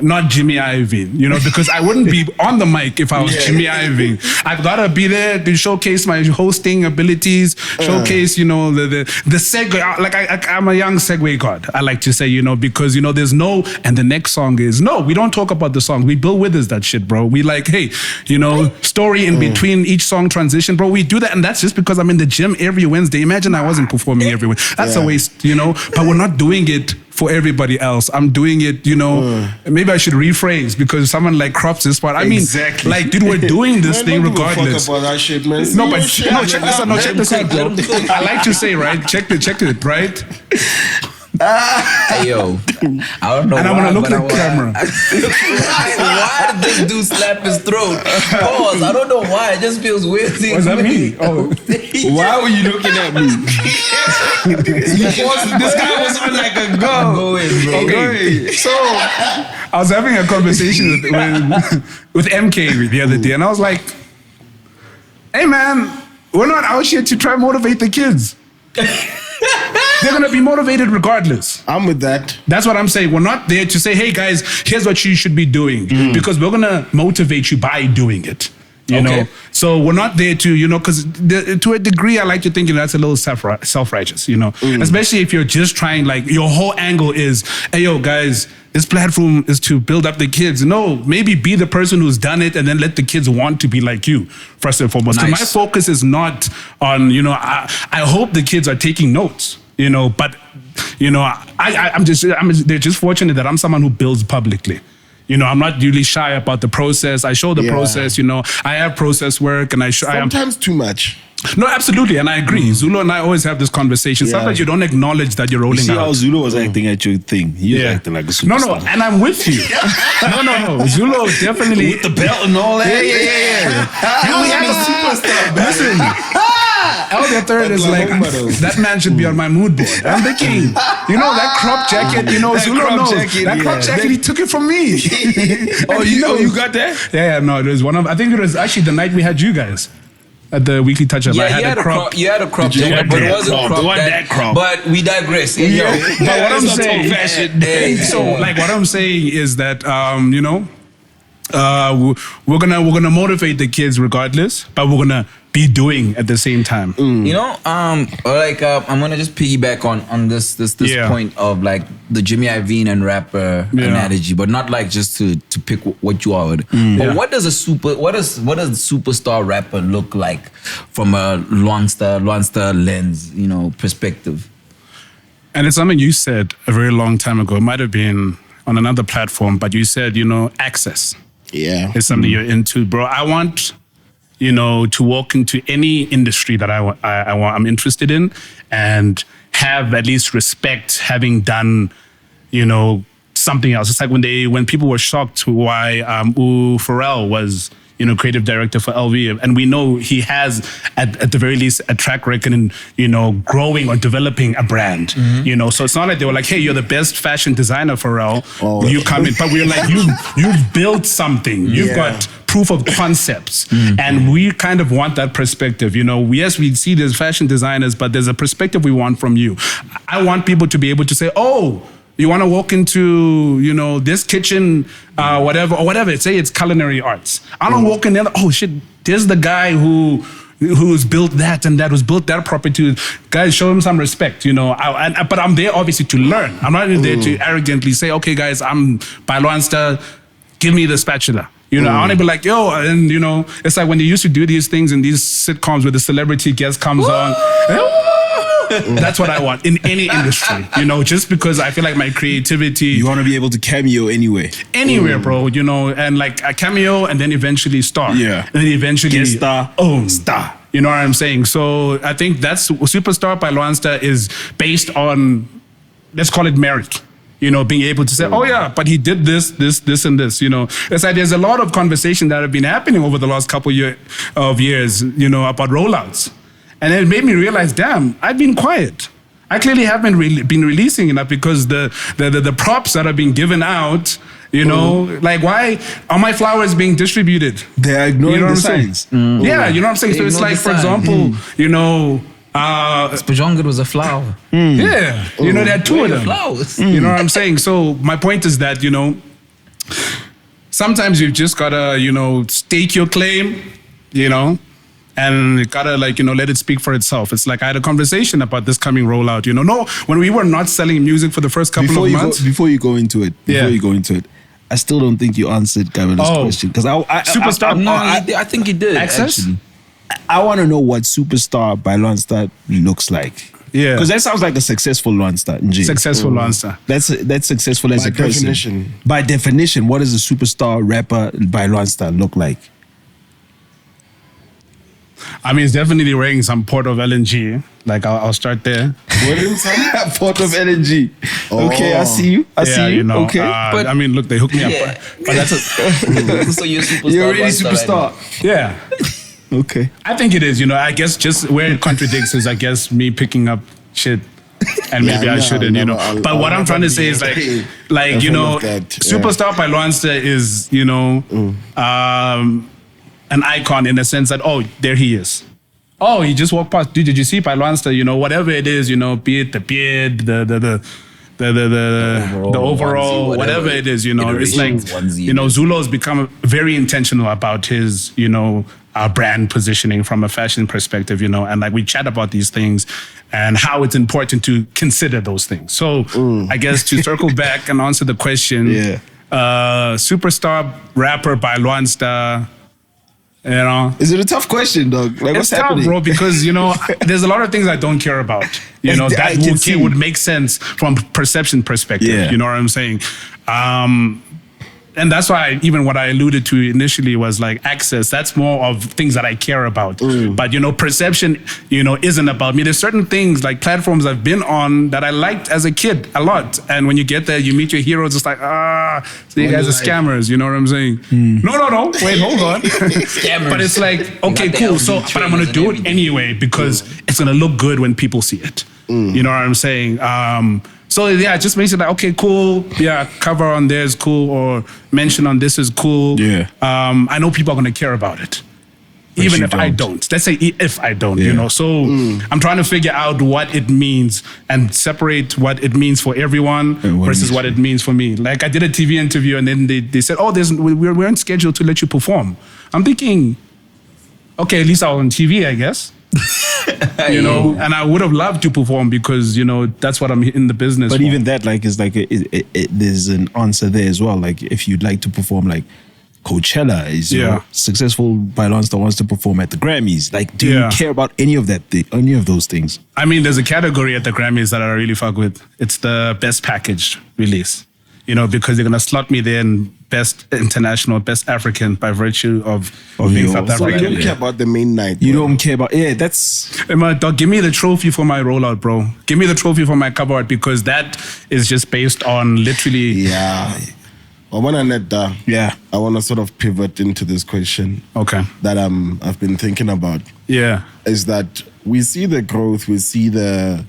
Speaker 4: not Jimmy Iovine, because I wouldn't be on the mic if I was Jimmy Iovine. I've got to be there to showcase my hosting abilities, showcase, the segue. Like I'm a young segue god. I like to say, because there's no, and the next song is no. We don't talk about the song. We Bill Withers that shit, bro. We like, hey, story in between each song transition, bro. We do that, and that's just because I'm in the gym every Wednesday. Imagine I wasn't performing every Wednesday. That's a waste, but we're not doing it for everybody else. I'm doing it, maybe I should rephrase because someone like crops this part. I mean,
Speaker 3: Exactly.
Speaker 4: like, dude, we're doing this
Speaker 1: Man,
Speaker 4: thing
Speaker 1: don't give a
Speaker 4: regardless.
Speaker 1: fuck about that shit, man.
Speaker 4: No, but
Speaker 1: See
Speaker 4: no,
Speaker 1: your
Speaker 4: check
Speaker 1: shit,
Speaker 4: this out. No, check this out, bro. I like to say, right? Check it, right?
Speaker 2: Hey, yo, I don't know.
Speaker 4: And I
Speaker 2: why,
Speaker 4: want to look
Speaker 2: but
Speaker 4: at the camera.
Speaker 2: why did this dude slap his throat? Pause. I don't know why. It just feels weird.
Speaker 4: What's that mean? Oh,
Speaker 3: Why were you looking at me? This guy was on like a go.
Speaker 2: Go in, bro.
Speaker 4: okay. So I was having a conversation with MK the other day, and I was like, "Hey, man, we're not out here to try and motivate the kids. They're gonna be motivated regardless."
Speaker 1: I'm with that.
Speaker 4: That's what I'm saying. We're not there to say, hey guys, here's what you should be doing. Because we're gonna motivate you by doing it. You know? So we're not there to, because to a degree, I like to think that's a little self-righteous, Especially if you're just trying, like, your whole angle is, hey, yo, guys, this platform is to build up the kids. No, maybe be the person who's done it and then let the kids want to be like you, first and foremost.
Speaker 2: Nice.
Speaker 4: So my focus is not on, I hope the kids are taking notes, but, they're just fortunate that I'm someone who builds publicly. I'm not really shy about the process. I show the process, I have process work and I am
Speaker 1: Sometimes too much.
Speaker 4: No, absolutely. And I agree. Zulu and I always have this conversation. Sometimes you don't acknowledge that you're rolling
Speaker 3: See how
Speaker 4: out.
Speaker 3: Zulu was acting at your thing. He was acting like a superstar.
Speaker 4: No, and I'm with you. No. Zulu definitely.
Speaker 3: With the belt and all that.
Speaker 4: We have a superstar. Listen. Elder Third is like, that man should be on my mood board. I'm the king. That crop jacket, Zulu
Speaker 3: crop
Speaker 4: knows.
Speaker 3: jacket,
Speaker 4: That crop jacket, he took it from me.
Speaker 3: you got that?
Speaker 4: Yeah, no, it was I think it was actually the night we had you guys at the weekly touch-up.
Speaker 2: Yeah,
Speaker 4: I had a crop.
Speaker 2: You had a crop jacket, but it wasn't crop.
Speaker 3: that crop.
Speaker 2: But we digress. Hey, yo.
Speaker 4: But what I'm
Speaker 3: It's not
Speaker 4: saying,
Speaker 3: old-fashioned.
Speaker 4: so like what I'm saying is that we're gonna motivate the kids regardless, but we're gonna be doing at the same time.
Speaker 2: I'm gonna just piggyback on this point of like the Jimmy Iovine and rapper analogy, but not like just to pick what you are. But what does a superstar rapper look like from a Lwansta lens, perspective?
Speaker 4: And it's something you said a very long time ago. It might have been on another platform, but you said, access.
Speaker 1: Yeah.
Speaker 4: Is something you're into, bro. I want to walk into any industry that I'm interested in and have at least respect having done, something else. It's like when people were shocked why Pharrell was, creative director for LV, and we know he has at the very least a track record in, growing or developing a brand, So it's not like they were like, hey, you're the best fashion designer, Pharrell. You come in, but we're like, you've built something. You've got proof of concepts. And we kind of want that perspective. Yes, we see there's fashion designers, but there's a perspective we want from you. I want people to be able to say, oh, you want to walk into, this kitchen, whatever. Say it's culinary arts. I don't walk in there, oh shit, there's the guy who's built that and that, who's built that property. Guys, show him some respect, but I'm there obviously to learn. I'm not there to arrogantly say, okay guys, I'm ByLwansta, give me the spatula. I want to be like, yo, and it's like when they used to do these things in these sitcoms where the celebrity guest comes on. That's what I want in any industry, just because I feel like my creativity.
Speaker 3: You want to be able to cameo anywhere.
Speaker 4: Anywhere, bro, and like a cameo and then eventually star.
Speaker 3: Yeah.
Speaker 4: And then eventually
Speaker 3: Guest star.
Speaker 4: Star. You know what I'm saying? So I think that's Superstar ByLwansta is based on, let's call it merit. Being able to say, oh yeah, but he did this, and this, It's like there's a lot of conversation that have been happening over the last couple of years, about rollouts. And it made me realize, damn, I've been quiet. I clearly haven't been releasing enough because the props that are being given out, like why are my flowers being distributed?
Speaker 3: They're ignoring the signs.
Speaker 4: Yeah, you know what I'm saying? So it's like, for example,
Speaker 2: Spajonga was a flower.
Speaker 4: Yeah, there are two of them.
Speaker 2: Flowers.
Speaker 4: You know what I'm saying? So my point is that, sometimes you've just gotta, stake your claim, and you gotta let it speak for itself. It's like I had a conversation about this coming rollout, No, when we were not selling music for the first couple of months.
Speaker 3: Before you go into it, I still don't think you answered Gabriel's question. Because
Speaker 4: Superstar?
Speaker 2: I think you did.
Speaker 4: Access?
Speaker 2: Actually.
Speaker 3: I want to know what Superstar ByLwansta looks like.
Speaker 4: Yeah.
Speaker 3: Because that sounds like a successful Lwansta.
Speaker 4: Successful Lwansta.
Speaker 3: That's successful as a person.
Speaker 1: By definition.
Speaker 3: By definition, what does a superstar rapper ByLwansta look like?
Speaker 4: I mean, it's definitely wearing some Port of LNG. Like, I'll start there.
Speaker 1: Wearing some
Speaker 3: Port of LNG. Okay, I see you. I see you. Okay.
Speaker 4: But I mean, look, they hooked me up. But that's
Speaker 2: So you're superstar.
Speaker 3: You're already
Speaker 2: Lwansta
Speaker 3: superstar.
Speaker 2: right
Speaker 4: yeah.
Speaker 3: Okay.
Speaker 4: I think it is, I guess just where it contradicts is, I guess, me picking up shit and maybe I shouldn't, But what I'm trying to say is Superstar ByLwansta is, an icon in the sense that, there he is. Oh, he just walked past. Dude, did you see ByLwansta? Whatever it is, be it the beard, the overall,
Speaker 2: onesie,
Speaker 4: whatever it is, it's like,
Speaker 2: onesie.
Speaker 4: Zulo's become very intentional about his, brand positioning from a fashion perspective, and like we chat about these things and how it's important to consider those things. So I guess to circle back and answer the question, superstar rapper ByLwansta,
Speaker 3: Is it a tough question, dog? Like,
Speaker 4: it's
Speaker 3: what's happening?
Speaker 4: tough, bro, because, there's a lot of things I don't care about. That would make sense from perception perspective.
Speaker 3: Yeah.
Speaker 4: You know what I'm saying? And that's why what I alluded to initially was like access. That's more of things that I care about. But, perception, isn't about me. There's certain things like platforms I've been on that I liked as a kid a lot. And when you get there, you meet your heroes. It's like, so you guys are scammers. You know what I'm saying? No. Wait, hold on.
Speaker 2: Scammers.
Speaker 4: But it's like, okay, cool. So, but I'm going to do it anyway because it's going to look good when people see it. You know what I'm saying? So yeah, just mention like, okay, cool. Yeah, cover on there is cool, or mention on this is cool.
Speaker 3: Yeah.
Speaker 4: I know people are gonna care about it,
Speaker 3: But
Speaker 4: even
Speaker 3: you
Speaker 4: if I
Speaker 3: don't.
Speaker 4: don't. Let's say if I don't,
Speaker 3: Yeah.
Speaker 4: So I'm trying to figure out what it means and separate what it means for everyone
Speaker 3: And what it
Speaker 4: versus
Speaker 3: means
Speaker 4: what it means for me. Like I did a TV interview and then they said, oh, we're on schedule to let you perform. I'm thinking, okay, at least I was on TV, I guess. And I would have loved to perform because that's what I'm in the business
Speaker 3: But
Speaker 4: for.
Speaker 3: even that, like, is like there's an answer there as well. Like, if you'd like to perform, like Coachella is successful ByLwansta wants to perform at the Grammys. Like, do you care about any of any of those things?
Speaker 4: I mean, there's a category at the Grammys that I really fuck with. It's the best package release. Because they're gonna slot me there in best international, best African by virtue of being South
Speaker 1: So you
Speaker 4: African.
Speaker 1: don't care about the main night.
Speaker 3: You
Speaker 1: bro.
Speaker 3: don't care about that's
Speaker 4: Hey, my dog, give me the trophy for my rollout, bro. Give me the trophy for my cover art because that is just based on literally.
Speaker 1: Yeah. I want to sort of pivot into this question.
Speaker 4: Okay.
Speaker 1: That I've been thinking about.
Speaker 4: Yeah.
Speaker 1: Is that we see the growth, we see the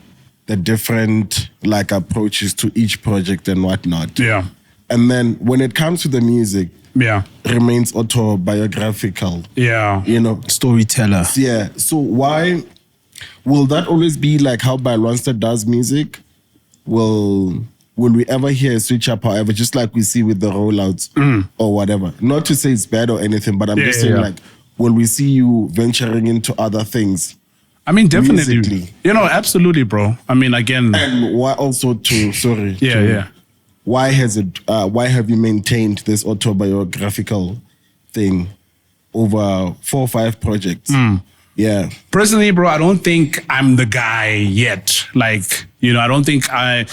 Speaker 1: different like approaches to each project and whatnot.
Speaker 4: Yeah.
Speaker 1: And then when it comes to the music, remains autobiographical.
Speaker 4: Yeah.
Speaker 3: storyteller.
Speaker 1: Yeah. So why will that always be like how ByLwansta does music? Will we ever hear a switch up, however, just like we see with the rollouts or whatever? Not to say it's bad or anything, but I'm just saying like, will we see you venturing into other things?
Speaker 4: I mean, definitely.
Speaker 1: Musically?
Speaker 4: Absolutely, bro. I mean, again.
Speaker 1: And why also why have you maintained this autobiographical thing over 4 or 5 projects? Yeah.
Speaker 4: Personally, bro, I don't think I'm the guy yet. Like, I don't think I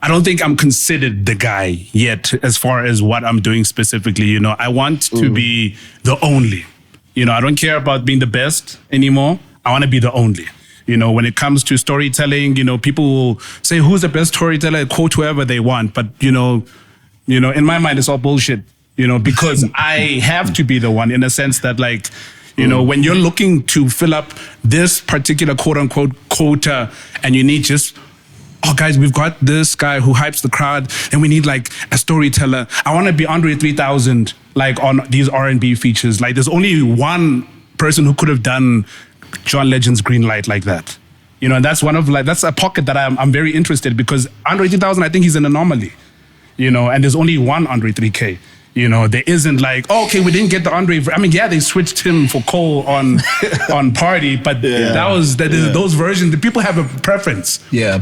Speaker 4: don't think I'm considered the guy yet as far as what I'm doing specifically. I want to be the only. I don't care about being the best anymore. I want to be the only. When it comes to storytelling, people will say, who's the best storyteller, quote whoever they want. But, in my mind, it's all bullshit, because I have to be the one in a sense that, like, when you're looking to fill up this particular quote unquote quota and you need just, oh, guys, we've got this guy who hypes the crowd and we need like a storyteller. I want to be Andre 3000, like on these R&B features. Like there's only one person who could have done John Legend's Green Light like that. And that's that's a pocket that I'm very interested, because Andre 3000, I think he's an anomaly, and there's only one Andre 3K. There isn't like, oh, okay, we didn't get the Andre. I mean, yeah, they switched him for Cole on Party, but those versions, the people have a preference.
Speaker 2: Yeah.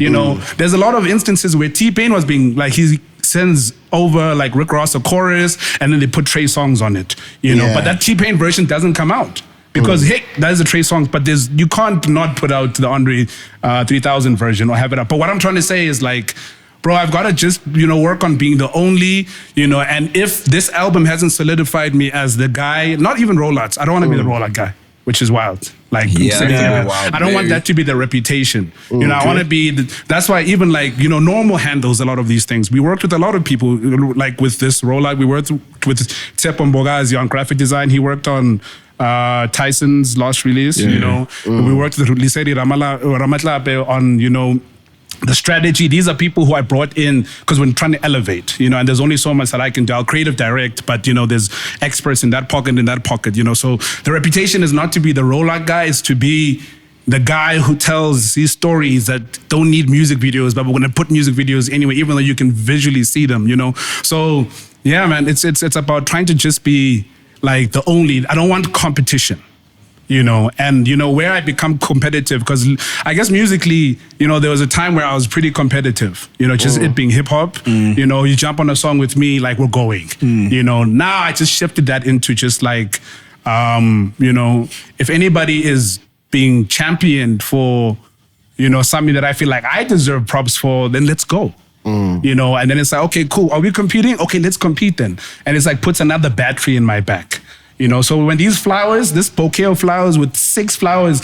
Speaker 4: There's a lot of instances where T-Pain was being like, he sends over like Rick Ross a chorus and then they put Trey songs on it, but that T-Pain version doesn't come out. Because, hey, that is a Trey song, but you can't not put out the Andre 3000 version or have it up. But what I'm trying to say is like, bro, I've got to just, work on being the only, and if this album hasn't solidified me as the guy, not even rollouts, I don't want to be the rollout guy, which is wild. Like, I don't want that to be the reputation. I want to be, that's why even like, Normvl handles a lot of these things. We worked with a lot of people, like with this rollout, we worked with Tsepo Mbogazi on graphic design. He worked on Tyson's last release, We worked with Lisedi Ramatlape on, the strategy. These are people who I brought in because we're trying to elevate, and there's only so much that I can do. I'll creative direct, but there's experts in that pocket, So the reputation is not to be the rollout guy, it's to be the guy who tells these stories that don't need music videos, but we're going to put music videos anyway, even though you can visually see them, So yeah, man, it's about trying to just be like the only. I don't want competition. And where I become competitive, because I guess musically, there was a time where I was pretty competitive, just it being hip hop, you jump on a song with me, like we're going, now I just shifted that into just like, if anybody is being championed for, something that I feel like I deserve props for, then let's go. And then it's like, okay, cool. Are we competing? Okay, let's compete then. And it's like puts another battery in my back. So when these flowers, this bouquet of flowers with 6 flowers,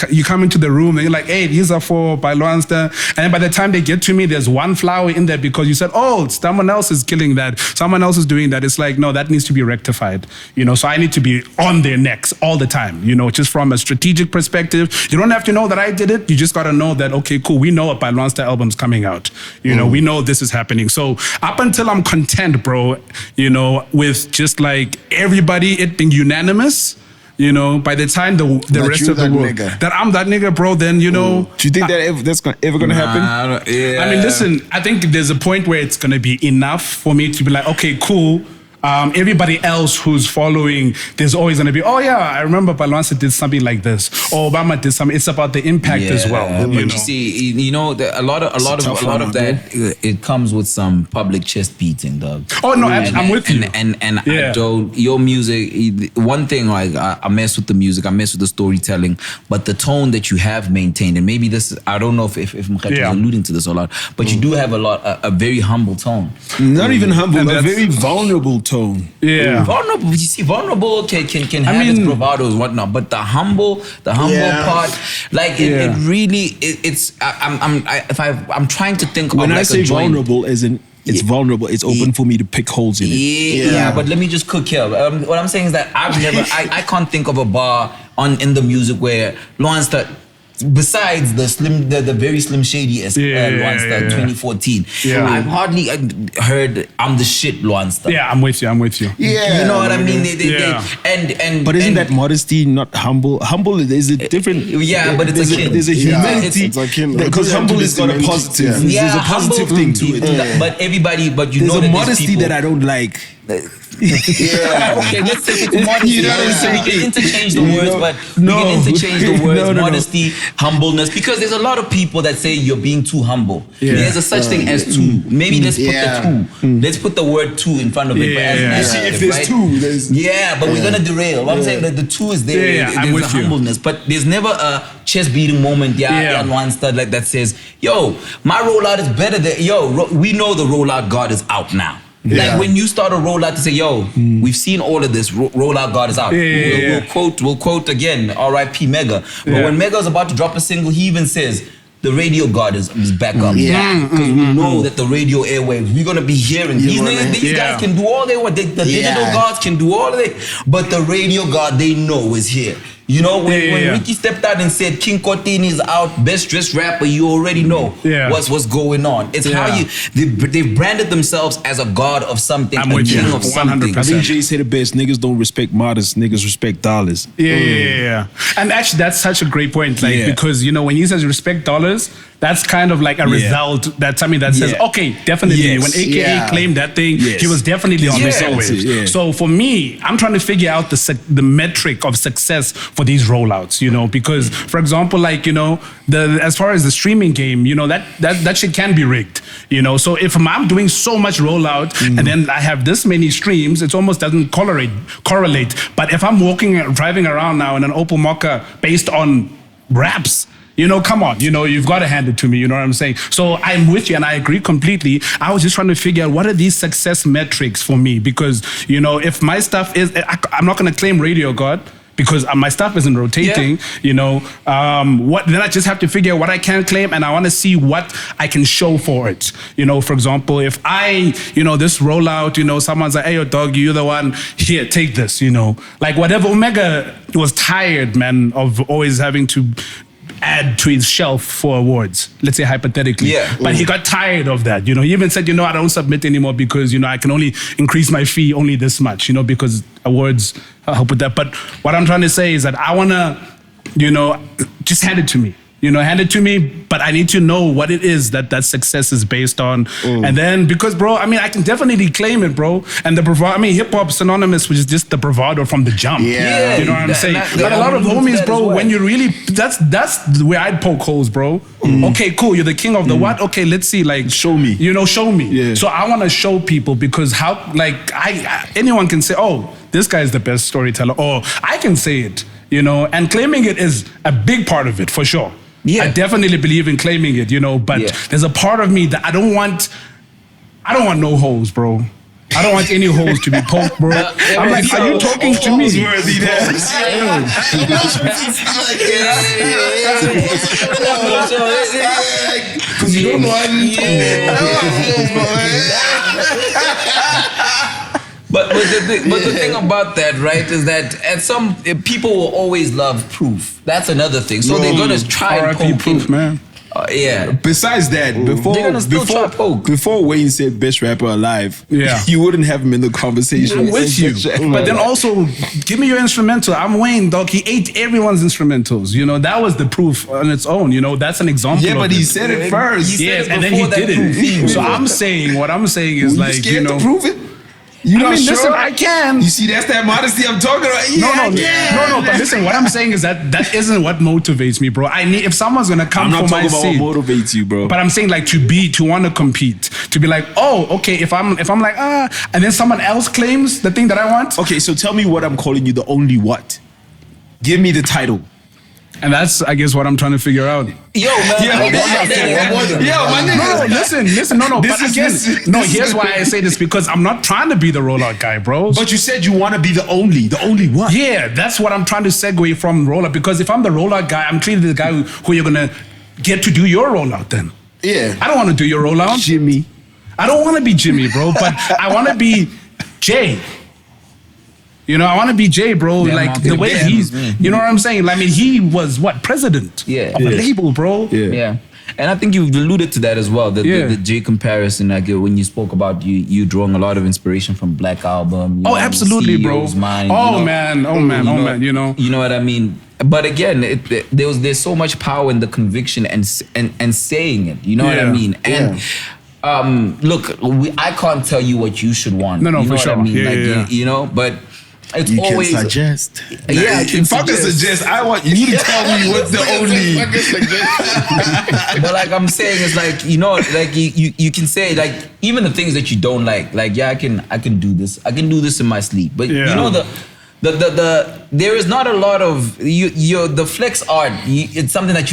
Speaker 4: you come into the room and you're like, hey, these are for ByLwansta. And then by the time they get to me, there's 1 flower in there because you said, oh, someone else is killing that. Someone else is doing that. It's like, no, that needs to be rectified. So I need to be on their necks all the time, just from a strategic perspective. You don't have to know that I did it. You just got to know that, okay, cool. We know a ByLwansta album's coming out. We know this is happening. So up until I'm content, bro, with just like everybody, it being unanimous, by the time the rest of the world that I'm that nigga, bro, then
Speaker 1: do you think that that's ever gonna happen?
Speaker 4: I mean, listen, I think there's a point where it's gonna be enough for me to be like, okay, cool. Everybody else who's following, there's always going to be, oh yeah, I remember ByLwansta did something like this, or Obama did something. It's about the impact as well.
Speaker 2: But you see, a lot of that it comes with some public chest beating, dog.
Speaker 4: Oh no, I'm with you.
Speaker 2: And I don't. Your music, one thing, like I mess with the music, I mess with the storytelling, but the tone that you have maintained, and maybe this, I don't know if Mkhathi was alluding to this a lot, but you do have a very humble tone.
Speaker 3: Not even humble, a very vulnerable tone.
Speaker 4: Yeah,
Speaker 2: vulnerable. You see, vulnerable can have its bravados, whatnot, but the humble part, like it really, I'm trying to think.
Speaker 3: When
Speaker 2: of
Speaker 3: I
Speaker 2: like
Speaker 3: say
Speaker 2: a joint,
Speaker 3: vulnerable, as in it's vulnerable, it's open for me to pick holes in it.
Speaker 2: Yeah, but let me just cook here. What I'm saying is that I can't think of a bar in the music where ByLwansta, besides the very Slim Shady ByLwansta 2014, I've hardly heard I'm the shit ByLwansta.
Speaker 4: Yeah, I'm with you.
Speaker 2: Yeah, you know what I mean.
Speaker 3: But isn't that modesty not humble? Humble is a different.
Speaker 2: Yeah, but it's
Speaker 3: there's a humility because humble has got a positive. There's a positive thing to it.
Speaker 2: But everybody,
Speaker 3: there's
Speaker 2: know
Speaker 3: a
Speaker 2: that
Speaker 3: modesty that I don't like.
Speaker 2: Okay, let's take it to modesty. We can interchange the words, but we can interchange the words modesty, humbleness, because there's a lot of people that say you're being too humble. There's a such thing as too. Maybe let's put the two. Let's put the word two in front of it.
Speaker 1: If there's two, there's
Speaker 2: but we're gonna derail. What I'm saying that the two is there. There's a humbleness, but there's never a chest beating moment. ByLwansta like that says, "Yo, my rollout is better than we know the rollout God is out now." Like when you start a rollout to say, "Yo, we've seen all of this. Rollout God is out." We'll quote again, R.I.P. Mega. But when Mega's about to drop a single, he even says, "The radio God is back up." Because we know that the radio airwaves, we're gonna be hearing these guys can do all they want. The digital gods can do all of it, but the radio God they know is here. You know, when Ricky stepped out and said King Kotini is out, best dressed rapper, you already know what's going on. It's how they've branded themselves as a god of something, a king of something.
Speaker 3: I think Jay said it best. Niggas don't respect modest, niggas respect dollars.
Speaker 4: And actually, that's such a great point. Like because you know when he says respect dollars, that's kind of like a result. That's something that says okay, definitely. When AKA claimed that thing, he was definitely on this always. So for me, I'm trying to figure out the metric of success for these rollouts, you know, because for example, like, you know, as far as the streaming game, you know, that shit can be rigged, you know. So if I'm doing so much rollout and then I have this many streams, it almost doesn't correlate. But if I'm driving around now in an Opel Mokka based on raps, you know, come on, you know, you've got to hand it to me, you know what I'm saying? So I'm with you and I agree completely. I was just trying to figure out what are these success metrics for me, because, you know, if my stuff is, I'm not going to claim Radio God, because my stuff isn't rotating, you know, then I just have to figure out what I can claim, and I want to see what I can show for it. You know, for example, if this rollout, you know, someone's like, "Hey, yo, dog, you're the one, here, take this," you know. Like whatever, Omega was tired, man, of always having to add to his shelf for awards, let's say hypothetically. But he got tired of that, you know. He even said, you know, I don't submit anymore because, you know, I can only increase my fee only this much, you know, because awards help with that. But what I'm trying to say is that I want to, you know, just hand it to me. You know, hand it to me, but I need to know what it is that success is based on. And then, because, bro, I mean, I can definitely claim it, bro. And the bravado, I mean, hip-hop synonymous with just the bravado from the jump. You know what I'm saying? But a lot of homies, bro, when you really, that's the way I'd poke holes, bro. Okay, cool, you're the king of the what? Okay, let's see, like.
Speaker 3: Show me.
Speaker 4: You know, show me. So I want to show people, because how, like, anyone can say, oh, this guy is the best storyteller, or I can say it, you know, and claiming it is a big part of it, for sure. I definitely believe in claiming it, you know, but there's a part of me that I don't want no holes, bro. I don't want any holes to be poked, bro. I'm like, are you talking to me?
Speaker 1: Because you don't want
Speaker 2: But the thing about that, right, is that people will always love proof. That's another thing. So they're gonna try and poke
Speaker 4: proof, man.
Speaker 3: Besides that, before Wayne said best rapper alive, you wouldn't have him in the conversation.
Speaker 4: I'm with you. But then also, give me your instrumental. I'm Wayne, dog. He ate everyone's instrumentals. You know, that was the proof on its own. You know, that's an example.
Speaker 3: Yeah, but he said it first.
Speaker 4: And then he did it. So what I'm saying is, like, you know,
Speaker 3: to prove it. You know,
Speaker 4: listen, I can.
Speaker 3: You see, that's that modesty I'm talking about.
Speaker 4: No. But listen, what I'm saying is that isn't what motivates me, bro. If someone's gonna come for my seat,
Speaker 3: I'm not talking about what motivates you, bro.
Speaker 4: But I'm saying, like, to want to compete, to be like, oh, okay, if I'm like, and then someone else claims the thing that I want.
Speaker 3: Okay, so tell me what I'm calling you the only what. Give me the title.
Speaker 4: And that's, I guess, what I'm trying to figure out.
Speaker 2: Yo, man.
Speaker 4: Listen. No. But again, here's why I say this, because I'm not trying to be the rollout guy, bro.
Speaker 3: But you said you want to be the only what?
Speaker 4: Yeah, that's what I'm trying to segue from rollout. Because if I'm the rollout guy, I'm clearly the guy who you're going to get to do your rollout then.
Speaker 3: Yeah.
Speaker 4: I don't want to do your rollout.
Speaker 3: Jimmy.
Speaker 4: I don't want to be Jimmy, bro, but I want to be Jay. You know, I want to be Jay, bro. Like the way he's, you know what I'm saying? I mean, he was president of a label, bro.
Speaker 2: Yeah. And I think you've alluded to that as well. The Jay comparison, like when you spoke about you drawing a lot of inspiration from Black Album.
Speaker 4: Absolutely, bro.
Speaker 2: Mind,
Speaker 4: man. You know
Speaker 2: what I mean? But again, there's so much power in the conviction and saying it. You know what I mean? And look, I can't tell you what you should want.
Speaker 4: No,
Speaker 2: you know
Speaker 4: for sure.
Speaker 2: What I mean?
Speaker 4: Yeah,
Speaker 2: like,
Speaker 4: yeah.
Speaker 2: You know, but it's
Speaker 1: You
Speaker 2: always
Speaker 1: can suggest.
Speaker 2: Yeah, I can
Speaker 1: if I can suggest, I want you to tell me what's the only.
Speaker 2: But like I'm saying, it's like, you know, like you can say like even the things that you don't like yeah, I can do this. I can do this in my sleep. But you know the there is not a lot of the flex art. It's something that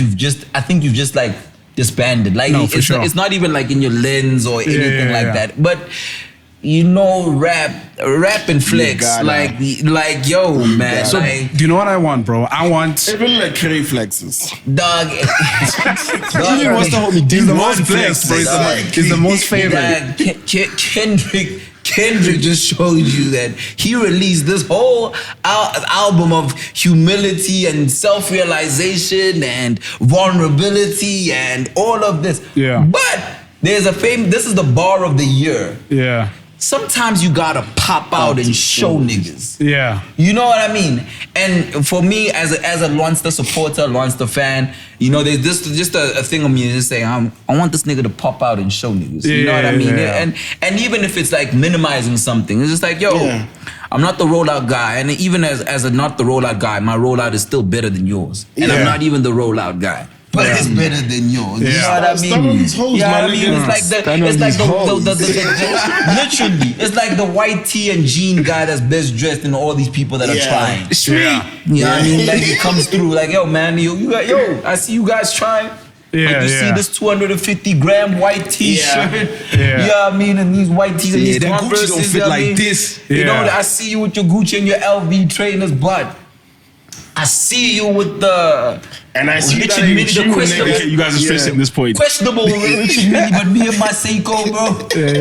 Speaker 2: I think you've just like disbanded. Like it's not even like in your lens or anything like that. But you know, rap and flex, like yo, man.
Speaker 4: So,
Speaker 2: like,
Speaker 4: do you know what I want, bro? I want
Speaker 1: even like Curry flexes.
Speaker 2: Dog.
Speaker 1: Even wants to hold me.
Speaker 4: He's the most flex, bro. He's the most favorite.
Speaker 2: Kendrick just showed you that he released this whole album of humility and self-realization and vulnerability and all of this.
Speaker 4: Yeah.
Speaker 2: But there's this is the bar of the year.
Speaker 4: Yeah.
Speaker 2: Sometimes you gotta pop out and show niggas.
Speaker 4: Yeah.
Speaker 2: You know what I mean? And for me, as a ByLwansta supporter, ByLwansta fan, you know, there's just a thing of me just saying, I want this nigga to pop out and show niggas. You know what I mean?
Speaker 4: Yeah.
Speaker 2: And even if it's like minimizing something, it's just like, yo, I'm not the rollout guy. And even as a not the rollout guy, my rollout is still better than yours. And I'm not even the rollout guy. But it's better than yours. You know what I mean?
Speaker 1: Stand on these hoes,
Speaker 2: you know
Speaker 1: my
Speaker 2: what I mean?
Speaker 1: nigga.
Speaker 2: It's like literally, it's like the white tee and jean guy that's best dressed in all these people that are trying. You know what I mean? Like he comes through like, yo, man, I see you guys trying. Like you see this 250 gram white t-shirt. You know what I mean? And these white tees and these Converses
Speaker 3: don't fit like this.
Speaker 2: You know, I see you with your Gucci and your LV trainers, but I see you with the
Speaker 1: and I see
Speaker 2: Richard Mille, the questionable.
Speaker 3: You guys are stressing this point.
Speaker 2: Questionable Richard Mille, but me and my Seiko, bro,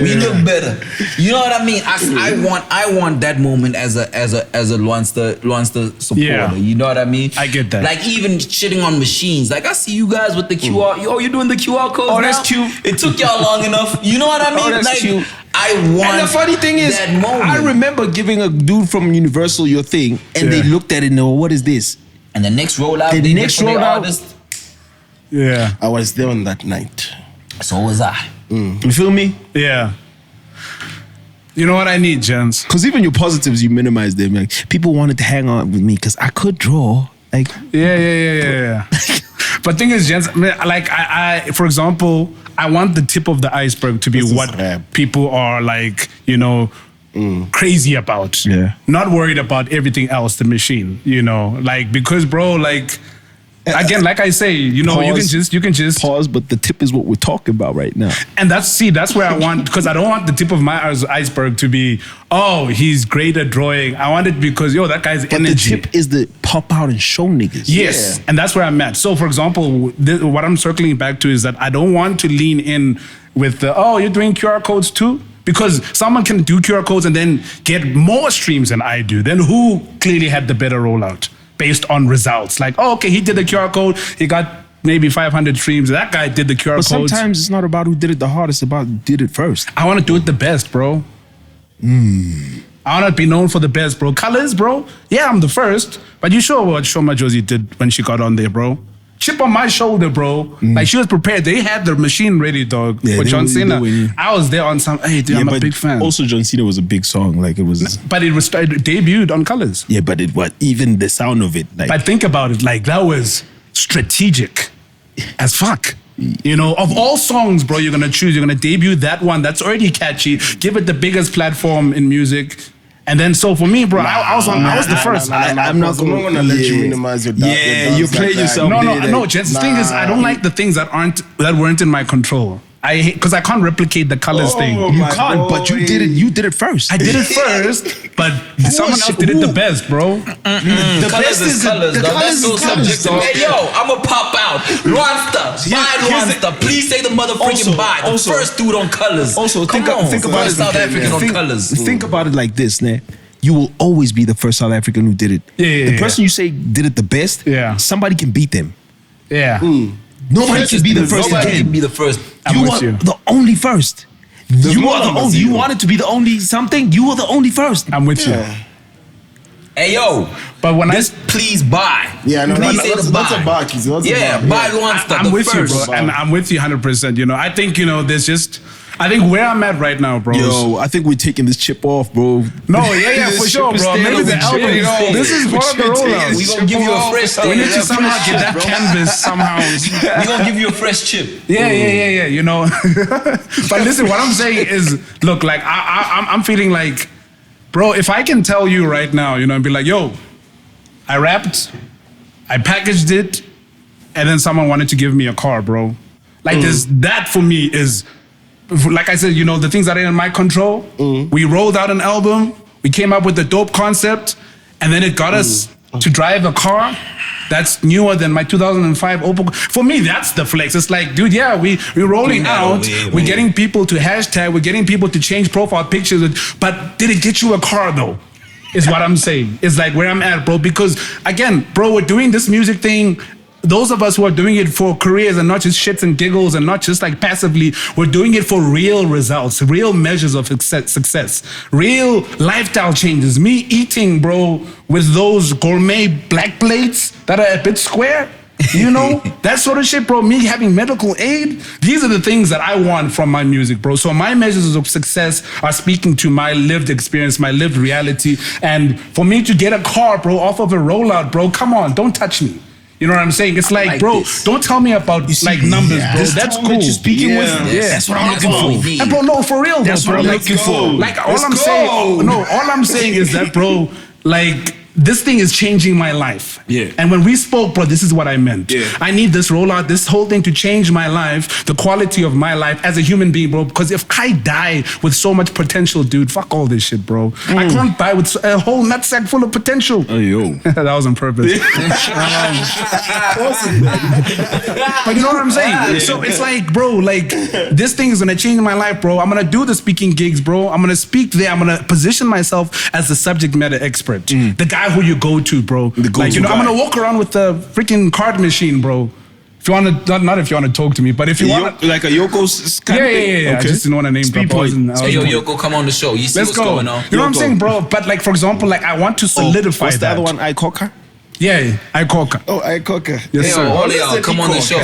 Speaker 2: we look better. You know what I mean? I want that moment as a ByLwansta supporter. You know what I mean?
Speaker 4: I get that.
Speaker 2: Like even shitting on machines. Like I see you guys with the QR. Yo, you're doing the QR codes now?
Speaker 3: That's cute.
Speaker 2: It took y'all long enough. You know what I mean?
Speaker 3: That's cute.
Speaker 2: I want.
Speaker 3: And the funny thing is,
Speaker 2: that moment.
Speaker 3: I remember giving a dude from Universal your thing, and they looked at it and go, what is this?
Speaker 2: And the next rollout,
Speaker 1: I was there on that night.
Speaker 2: So was I.
Speaker 3: You feel me?
Speaker 4: Yeah. You know what I need, gents?
Speaker 3: Because even your positives, you minimize them. Like people wanted to hang on with me because I could draw. Like
Speaker 4: Yeah. But thing is, gents, like I for example, I want the tip of the iceberg to be what people are like, you know, crazy about.
Speaker 3: Yeah.
Speaker 4: Not worried about everything else, the machine, you know, like because bro, like again, like I say, you know, you can just
Speaker 3: pause, but the tip is what we're talking about right now.
Speaker 4: And that's where I want, because I don't want the tip of my iceberg to be, oh, he's great at drawing. I want it because, yo, that guy's energy.
Speaker 3: The tip is the pop out and show niggas.
Speaker 4: Yes, and that's where I'm at. So, for example, what I'm circling back to is that I don't want to lean in with the, oh, you're doing QR codes too? Because someone can do QR codes and then get more streams than I do. Then who clearly had the better rollout? Based on results. Like, oh, okay, he did the QR code, he got maybe 500 streams. That guy did the QR code.
Speaker 3: But sometimes it's not about who did it the hardest, it's about who did it first.
Speaker 4: I want to do it the best, bro. I want to be known for the best, bro. Colors, bro. Yeah, I'm the first. But you sure what Shoma Josie did when she got on there, bro? Chip on my shoulder, bro. Like she was prepared. They had the machine ready, dog. For John Cena. I was there on some. Hey, dude, I'm a big fan.
Speaker 3: Also, John Cena was a big song. Like it was.
Speaker 4: But it debuted on Colors.
Speaker 3: Yeah, but it was even the sound of it. Like,
Speaker 4: but think about it. Like that was strategic as fuck. You know, of all songs, bro, you're gonna choose. You're gonna debut that one that's already catchy. Give it the biggest platform in music. And then, so for me, bro, I was the first.
Speaker 1: I'm not gonna let you minimize your doubt.
Speaker 3: Yeah, you play yourself.
Speaker 4: No, gents. The thing is, I don't like the things that weren't in my control. I hate because I can't replicate the colors thing.
Speaker 3: You can't, but you did it. You did it first.
Speaker 4: I did it first, but someone else did it the best, bro.
Speaker 2: The colors is colors, dog. That's so subjective. Hey, yo, I'ma pop out. ByLwansta. Please say the motherfucking buy. The first dude on Colors.
Speaker 3: Also, think about it.
Speaker 2: South African on Colors.
Speaker 3: Think about it like this, man. You will always be the first South African who did it. The person you say did it the best. Somebody can beat them. Nobody can be the first again.
Speaker 2: Nobody can be the first.
Speaker 3: You are the only first. You are the only. You wanted to be the only something. You were the only first.
Speaker 4: I'm with you.
Speaker 2: Hey yo,
Speaker 4: but when
Speaker 2: please buy.
Speaker 1: Yeah, no,
Speaker 2: please say the buy.
Speaker 1: ByLwansta.
Speaker 2: ByLwansta.
Speaker 4: I'm with you, bro, and I'm with you 100%. You know, I think there's just I think where I'm at right now, bro.
Speaker 3: Yo, I think we're taking this chip off, bro.
Speaker 4: No, yeah, for sure, bro. Maybe the album. This is part of the rollout.
Speaker 2: We gonna give you a fresh.
Speaker 4: We need to somehow get that canvas somehow.
Speaker 2: We gonna give you a fresh chip.
Speaker 4: Yeah. You know. But listen, what I'm saying is, look, like I'm feeling like, bro, if I can tell you right now, you know, and be like, yo, I rapped, I packaged it, and then someone wanted to give me a car, bro. Like that for me is, like I said, you know, the things that are in my control. We rolled out an album, we came up with a dope concept, and then it got us to drive a car that's newer than my 2005 Opel. For me, that's the flex. It's like, dude, yeah, we're rolling out, we're getting people to hashtag, we're getting people to change profile pictures, but did it get you a car though? Is what I'm saying. It's like where I'm at, bro. Because again, bro, we're doing this music thing. Those of us who are doing it for careers and not just shits and giggles and not just like passively, we're doing it for real results, real measures of success, real lifestyle changes. Me eating, bro, with those gourmet black plates that are a bit square, you know, that sort of shit, bro. Me having medical aid. These are the things that I want from my music, bro. So my measures of success are speaking to my lived experience, my lived reality. And for me to get a car, bro, off of a rollout, bro, come on, don't touch me. You know what I'm saying? It's like, bro, don't tell me about like numbers, bro. That's cool.
Speaker 3: That you're speaking with,
Speaker 4: that's what I'm looking for. And bro, no, for real,
Speaker 3: that's
Speaker 4: bro.
Speaker 3: what I'm looking for.
Speaker 4: Like all I'm saying is that, bro, like this thing is changing my life.
Speaker 3: Yeah.
Speaker 4: And when we spoke, bro, this is what I meant.
Speaker 3: Yeah.
Speaker 4: I need this rollout, this whole thing to change my life, the quality of my life as a human being, bro. Because if I die with so much potential, dude, fuck all this shit, bro. I can't die with a whole nutsack full of potential.
Speaker 3: Oh, yo.
Speaker 4: That was on purpose. But you know what I'm saying? Yeah. So it's like, bro, like this thing is gonna change my life, bro. I'm gonna do the speaking gigs, bro. I'm gonna speak there. I'm gonna position myself as the subject matter expert, the guy who you go to, bro. Like, you know, I'm gonna walk around with the freaking card machine, bro. If you want to, not if you want to talk to me, but if you want,
Speaker 3: like a Yoko's kind of thing.
Speaker 4: Yeah. Okay. I just didn't want to name
Speaker 2: drop. Hey, yo, Yoko, come on the show. You see what's going on.
Speaker 4: You know what I'm saying, bro? But like, for example, like I want to solidify
Speaker 3: what's
Speaker 4: that.
Speaker 3: the other one? Icoca?
Speaker 4: Yeah, Icoca.
Speaker 1: Oh, Icoca.
Speaker 4: Yes,
Speaker 2: hey,
Speaker 4: sir.
Speaker 2: All y'all, come on the show.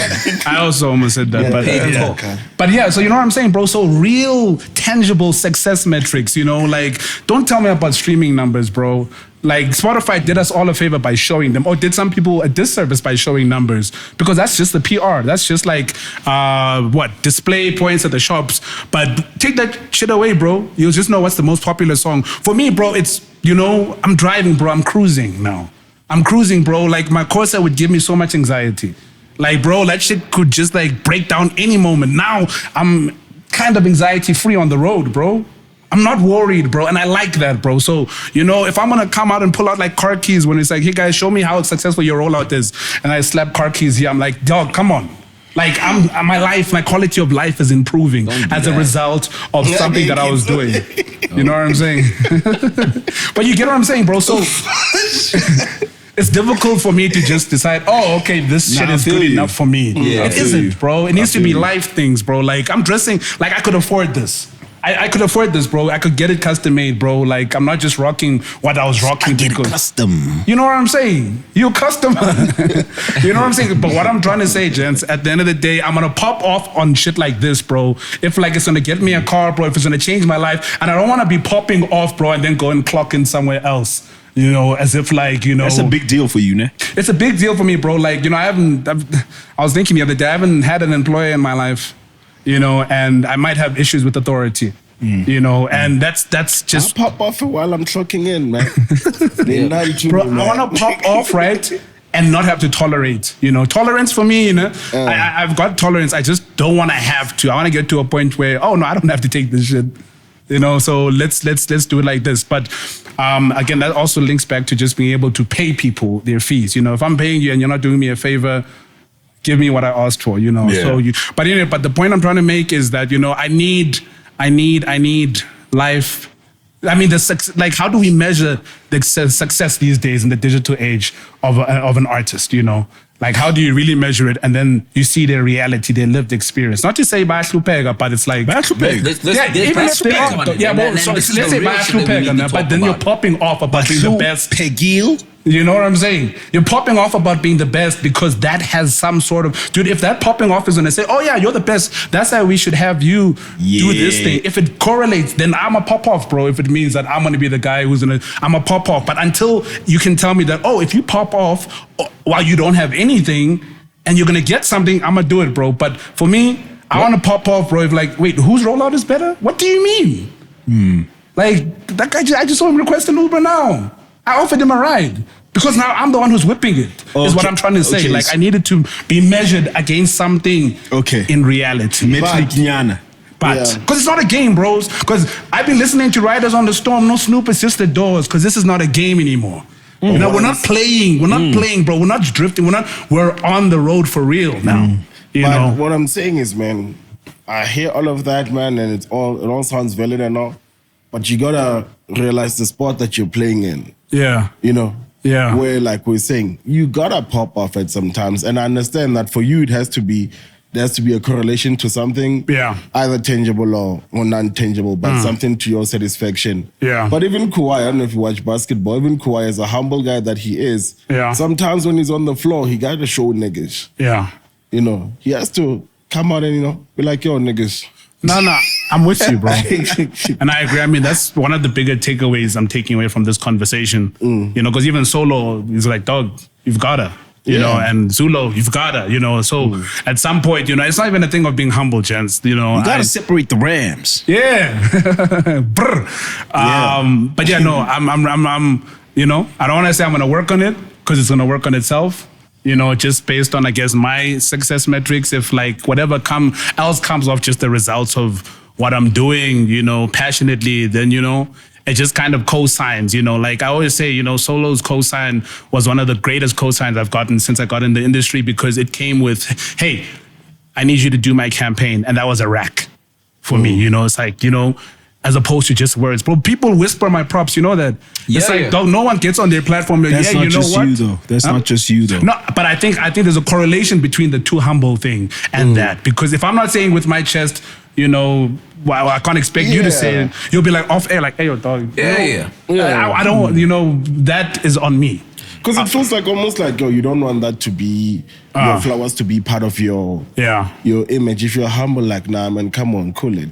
Speaker 4: I also almost said that,
Speaker 1: yeah,
Speaker 4: but yeah, so you know what I'm saying, bro? So real, tangible success metrics, you know, like don't tell me about streaming numbers, bro. Like Spotify did us all a favor by showing them, or did some people a disservice by showing numbers, because that's just the PR. That's just like display points at the shops. But take that shit away, bro. You'll just know what's the most popular song. For me, bro, it's, you know, I'm driving, bro. I'm cruising now. I'm cruising, bro. Like my Corsa would give me so much anxiety. Like, bro, that shit could just like break down any moment. Now I'm kind of anxiety free on the road, bro. I'm not worried, bro. And I like that, bro. So, you know, if I'm going to come out and pull out like car keys when it's like, hey guys, show me how successful your rollout is. And I slap car keys here. I'm like, dog, come on. Like my quality of life is improving as a result of something that I was doing. You know what I'm saying? But you get what I'm saying, bro? So it's difficult for me to just decide, oh, okay, this shit is good enough for me.
Speaker 3: Yeah,
Speaker 4: it isn't, bro. It needs to be life things, bro. Like I'm dressing, like I could afford this. I could afford this, bro. I could get it custom made, bro. Like I'm not just rocking what I was rocking.
Speaker 3: I get it custom.
Speaker 4: You know what I'm saying? You custom. You know what I'm saying? But what I'm trying to say, gents, at the end of the day, I'm gonna pop off on shit like this, bro. If like it's gonna get me a car, bro. If it's gonna change my life, and I don't want to be popping off, bro, and then go and clock in somewhere else. You know, as if like, you know.
Speaker 3: That's a big deal for you, ne?
Speaker 4: It's a big deal for me, bro. Like, you know, I was thinking the other day, I haven't had an employer in my life. You know, and I might have issues with authority, you know, and that's just...
Speaker 1: I'll pop off while I'm clocking in, man.
Speaker 4: Bro, I want to pop off, right? And not have to tolerate, you know. Tolerance for me, you know, I've got tolerance. I just don't want to have to. I want to get to a point where, oh, no, I don't have to take this shit. You know, so let's do it like this. But again, that also links back to just being able to pay people their fees. You know, if I'm paying you and you're not doing me a favor, give me what I asked for, you know. Yeah. So but anyway, but the point I'm trying to make is that, you know, I need life. I mean, like, how do we measure the success these days in the digital age of an artist? You know, like, how do you really measure it? And then you see their reality, their lived experience. Not to say bayahlupeka, but it's like let's say bayahlupeka, but then you're popping off about being the best. You know what I'm saying? You're popping off about being the best because that has some sort of... Dude, if that popping off is going to say, oh yeah, you're the best, that's how we should have you do this thing. If it correlates, then I'm a pop off, bro. If it means that I'm going to be the guy who's going to... I'm a pop off. But until you can tell me that, oh, if you pop off while you don't have anything and you're going to get something, I'm going to do it, bro. But for me, I want to pop off, bro. If like, wait, whose rollout is better? What do you mean? Like, that guy, I just saw him request an Uber now. I offered him a ride. Because now I'm the one who's whipping it, is what I'm trying to say. Like, I needed to be measured against something in reality. But, because it's not a game, bros. Because I've been listening to Riders on the Storm, no Snoop, it's just the Doors, because this is not a game anymore. You know, we're not playing. We're not playing, bro. We're not drifting. We're on the road for real now. You know?
Speaker 1: What I'm saying is, man, I hear all of that, man, and it all sounds valid and all, but you gotta realize the sport that you're playing in.
Speaker 4: Yeah.
Speaker 1: You know?
Speaker 4: Yeah.
Speaker 1: Where, like we're saying, you gotta pop off it sometimes. And I understand that for you, there has to be a correlation to something. Yeah. Either tangible or non-tangible, but something to your satisfaction.
Speaker 4: Yeah.
Speaker 1: But even Kawhi, I don't know if you watch basketball, even Kawhi, as a humble guy that he is, sometimes when he's on the floor, he gotta show niggas.
Speaker 4: Yeah.
Speaker 1: You know, he has to come out and, you know, be like, yo, niggas.
Speaker 4: No, I'm with you, bro. And I agree. I mean, that's one of the bigger takeaways I'm taking away from this conversation. You know, because even Solo is like, dog, you've gotta, you know, and Zulo, you've gotta, you know. So at some point, you know, it's not even a thing of being humble, gents. You know,
Speaker 3: you gotta separate the Rams.
Speaker 4: Yeah. But yeah, no, I'm, you know, I don't want to say I'm gonna work on it because it's gonna work on itself. You know, just based on, I guess, my success metrics. If like whatever else comes off just the results of what I'm doing, you know, passionately, then, you know, it just kind of cosigns, you know. Like I always say, you know, Solo's cosign was one of the greatest cosigns I've gotten since I got in the industry because it came with, hey, I need you to do my campaign. And that was a rack for me, you know. It's like, you know, as opposed to just words. Bro, people whisper my props, you know that? It's like, dog, no one gets on their platform. Like,
Speaker 3: that's not
Speaker 4: you know
Speaker 3: just
Speaker 4: what?
Speaker 3: you, though. That's not just you, though.
Speaker 4: No, but I think there's a correlation between the two humble thing and that. Because if I'm not saying with my chest, you know, well, I can't expect you to say it. You'll be like off air, like, hey, yo, dog. I don't, you know, that is on me.
Speaker 1: Because it feels like almost like, yo, you don't want that to be your flowers to be part of your image. If you're humble, like, nah, man, come on, cool it.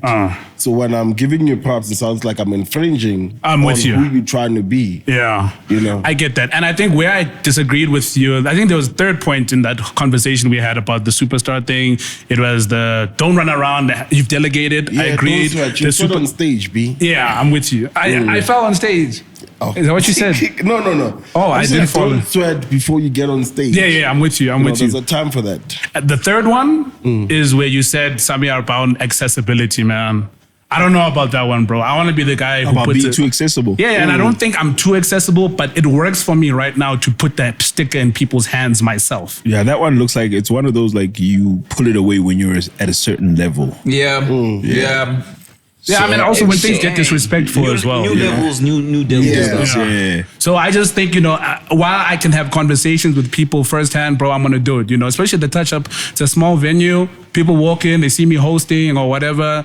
Speaker 1: So when I'm giving you props, it sounds like I'm infringing on
Speaker 4: with you.
Speaker 1: who you're trying to be.
Speaker 4: Yeah.
Speaker 1: You know?
Speaker 4: I get that. And I think where I disagreed with you, I think there was a third point in that conversation we had about the superstar thing. It was the don't run around, you've delegated.
Speaker 1: Yeah,
Speaker 4: I agreed.
Speaker 1: You put on stage, B.
Speaker 4: Yeah, I'm with you. I fell on stage. Oh. Is that what you said?
Speaker 1: No.
Speaker 4: Oh, I didn't follow.
Speaker 1: Don't sweat before you get on stage.
Speaker 4: Yeah, I'm with you.
Speaker 1: There's a time for that.
Speaker 4: The third one is where you said something about accessibility, man. I don't know about that one, bro. I want to be the guy who puts
Speaker 3: being too accessible.
Speaker 4: Yeah, and I don't think I'm too accessible, but it works for me right now to put that sticker in people's hands myself.
Speaker 3: Yeah, that one looks like it's one of those, like, you pull it away when you're at a certain level.
Speaker 2: Yeah.
Speaker 4: Yeah, I mean, also when things get disrespectful as well.
Speaker 2: New levels, new devils.
Speaker 3: Yeah.
Speaker 4: So I just think, you know, while I can have conversations with people firsthand, bro, I'm going to do it, you know, especially the touch-up. It's a small venue. People walk in, they see me hosting or whatever.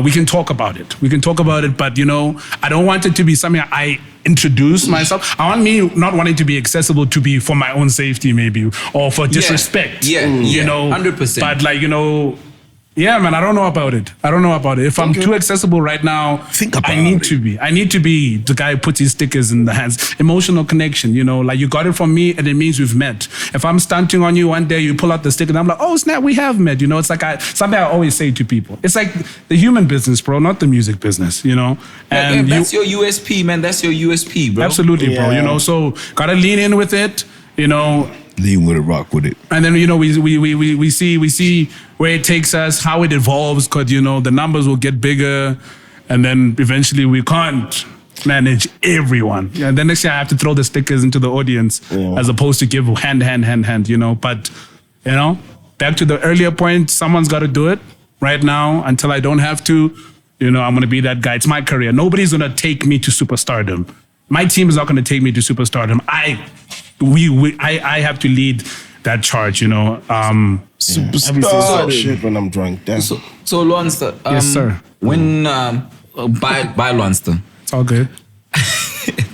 Speaker 4: We can talk about it. But, you know, I don't want it to be something I introduce myself. I want me not wanting to be accessible to be for my own safety, maybe, or for disrespect. You know,
Speaker 2: 100%.
Speaker 4: But, like, you know, yeah, man, I don't know about it. If I'm too accessible right now, I need to be the guy who puts his stickers in the hands. Emotional connection, you know, like you got it from me and it means we've met. If I'm stunting on you one day, you pull out the sticker and I'm like, oh, snap, we have met. You know, it's like something I always say to people. It's like the human business, bro, not the music business, you know.
Speaker 2: And that's your USP, man. That's your USP, bro.
Speaker 4: Absolutely, bro. You know, so gotta lean in with it, you know.
Speaker 3: Lean with it, rock with it.
Speaker 4: And then, you know, we see where it takes us, how it evolves, because, you know, the numbers will get bigger, and then eventually we can't manage everyone. And then next year I have to throw the stickers into the audience as opposed to give hand, you know. But, you know, back to the earlier point, someone's got to do it right now until I don't have to. You know, I'm going to be that guy. It's my career. Nobody's going to take me to superstardom. My team is not going to take me to superstardom. I have to lead that charge, you know.
Speaker 1: Superstar shit when I'm drunk. Damn.
Speaker 2: So Lwansta,
Speaker 4: yes, sir.
Speaker 2: When ByLwansta,
Speaker 4: it's all good.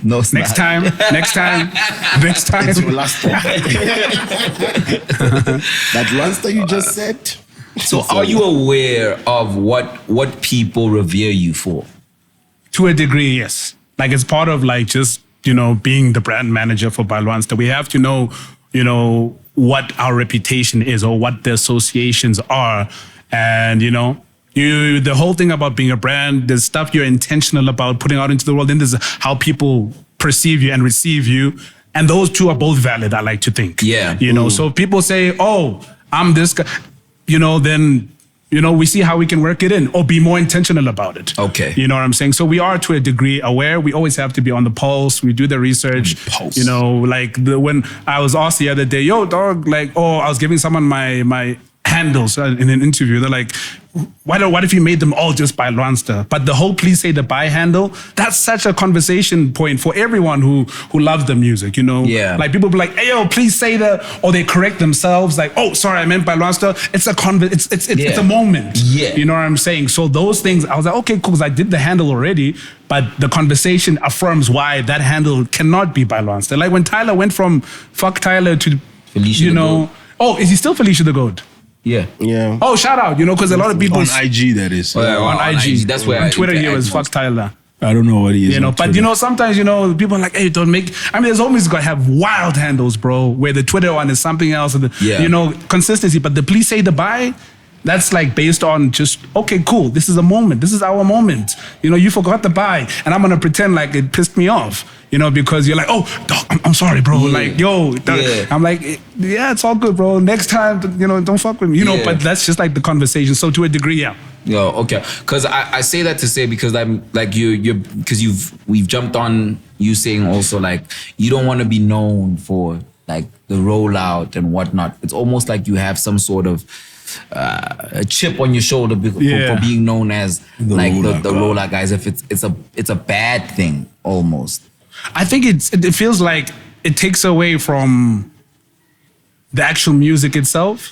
Speaker 2: No, it's
Speaker 4: Next
Speaker 2: not.
Speaker 4: time.
Speaker 1: It's ByLwansta. That ByLwansta you just said.
Speaker 2: So are you aware of what people revere you for?
Speaker 4: To a degree, yes. Like it's part of like just, being the brand manager for ByLwansta. We have to know, what our reputation is or what the associations are. And, the whole thing about being a brand, there's stuff you're intentional about putting out into the world. Then there's how people perceive you and receive you. And those two are both valid, I like to think.
Speaker 2: Yeah.
Speaker 4: So if people say, oh, I'm this guy, then, we see how we can work it in or be more intentional about it.
Speaker 2: Okay.
Speaker 4: You know what I'm saying? So we are to a degree aware. We always have to be on the pulse. We do the research. When I was asked the other day, yo, dog, I was giving someone my handles in an interview. They're like, what if you made them all just ByLwansta? But the whole please say the by handle, that's such a conversation point for everyone who loves the music,
Speaker 2: Yeah.
Speaker 4: Like people be like, hey, yo, please say or they correct themselves like, oh, sorry, I meant ByLwansta. It's it's a moment.
Speaker 2: Yeah.
Speaker 4: You know what I'm saying? So those things, I was like, okay, cool, because I did the handle already, but the conversation affirms why that handle cannot be ByLwansta. Like when Tyler went from fuck Tyler to,
Speaker 2: Felicia the Goat.
Speaker 4: Oh, is he still Felicia the Goat?
Speaker 2: Yeah.
Speaker 1: Yeah.
Speaker 4: Oh, shout out, because a lot of people
Speaker 3: On IG, that is.
Speaker 4: on IG.
Speaker 2: That's where
Speaker 4: on
Speaker 2: I
Speaker 4: Twitter he
Speaker 2: interact
Speaker 4: was fuck
Speaker 2: most.
Speaker 4: Tyler.
Speaker 3: I don't know what he is. on
Speaker 4: But
Speaker 3: Twitter.
Speaker 4: sometimes people are like, hey, don't make. I mean, there's always got to have wild handles, bro. Where the Twitter one is something else. And consistency. But the please say the bye. That's like based on just, okay, cool. This is a moment. This is our moment. You forgot the bye. And I'm going to pretend like it pissed me off, because you're like, oh, dog, I'm sorry, bro.
Speaker 2: Yeah.
Speaker 4: Like, yo,
Speaker 2: Yeah.
Speaker 4: I'm like, yeah, it's all good, bro. Next time, don't fuck with me. But that's just like the conversation. So to a degree, yeah.
Speaker 2: Yo, okay. Because I say that to say because I'm like we've jumped on you saying also like you don't want to be known for like the rollout and whatnot. It's almost like you have some sort of a chip on your shoulder for being known as the rollout guys. If it's a bad thing almost.
Speaker 4: I think it feels like it takes away from the actual music itself.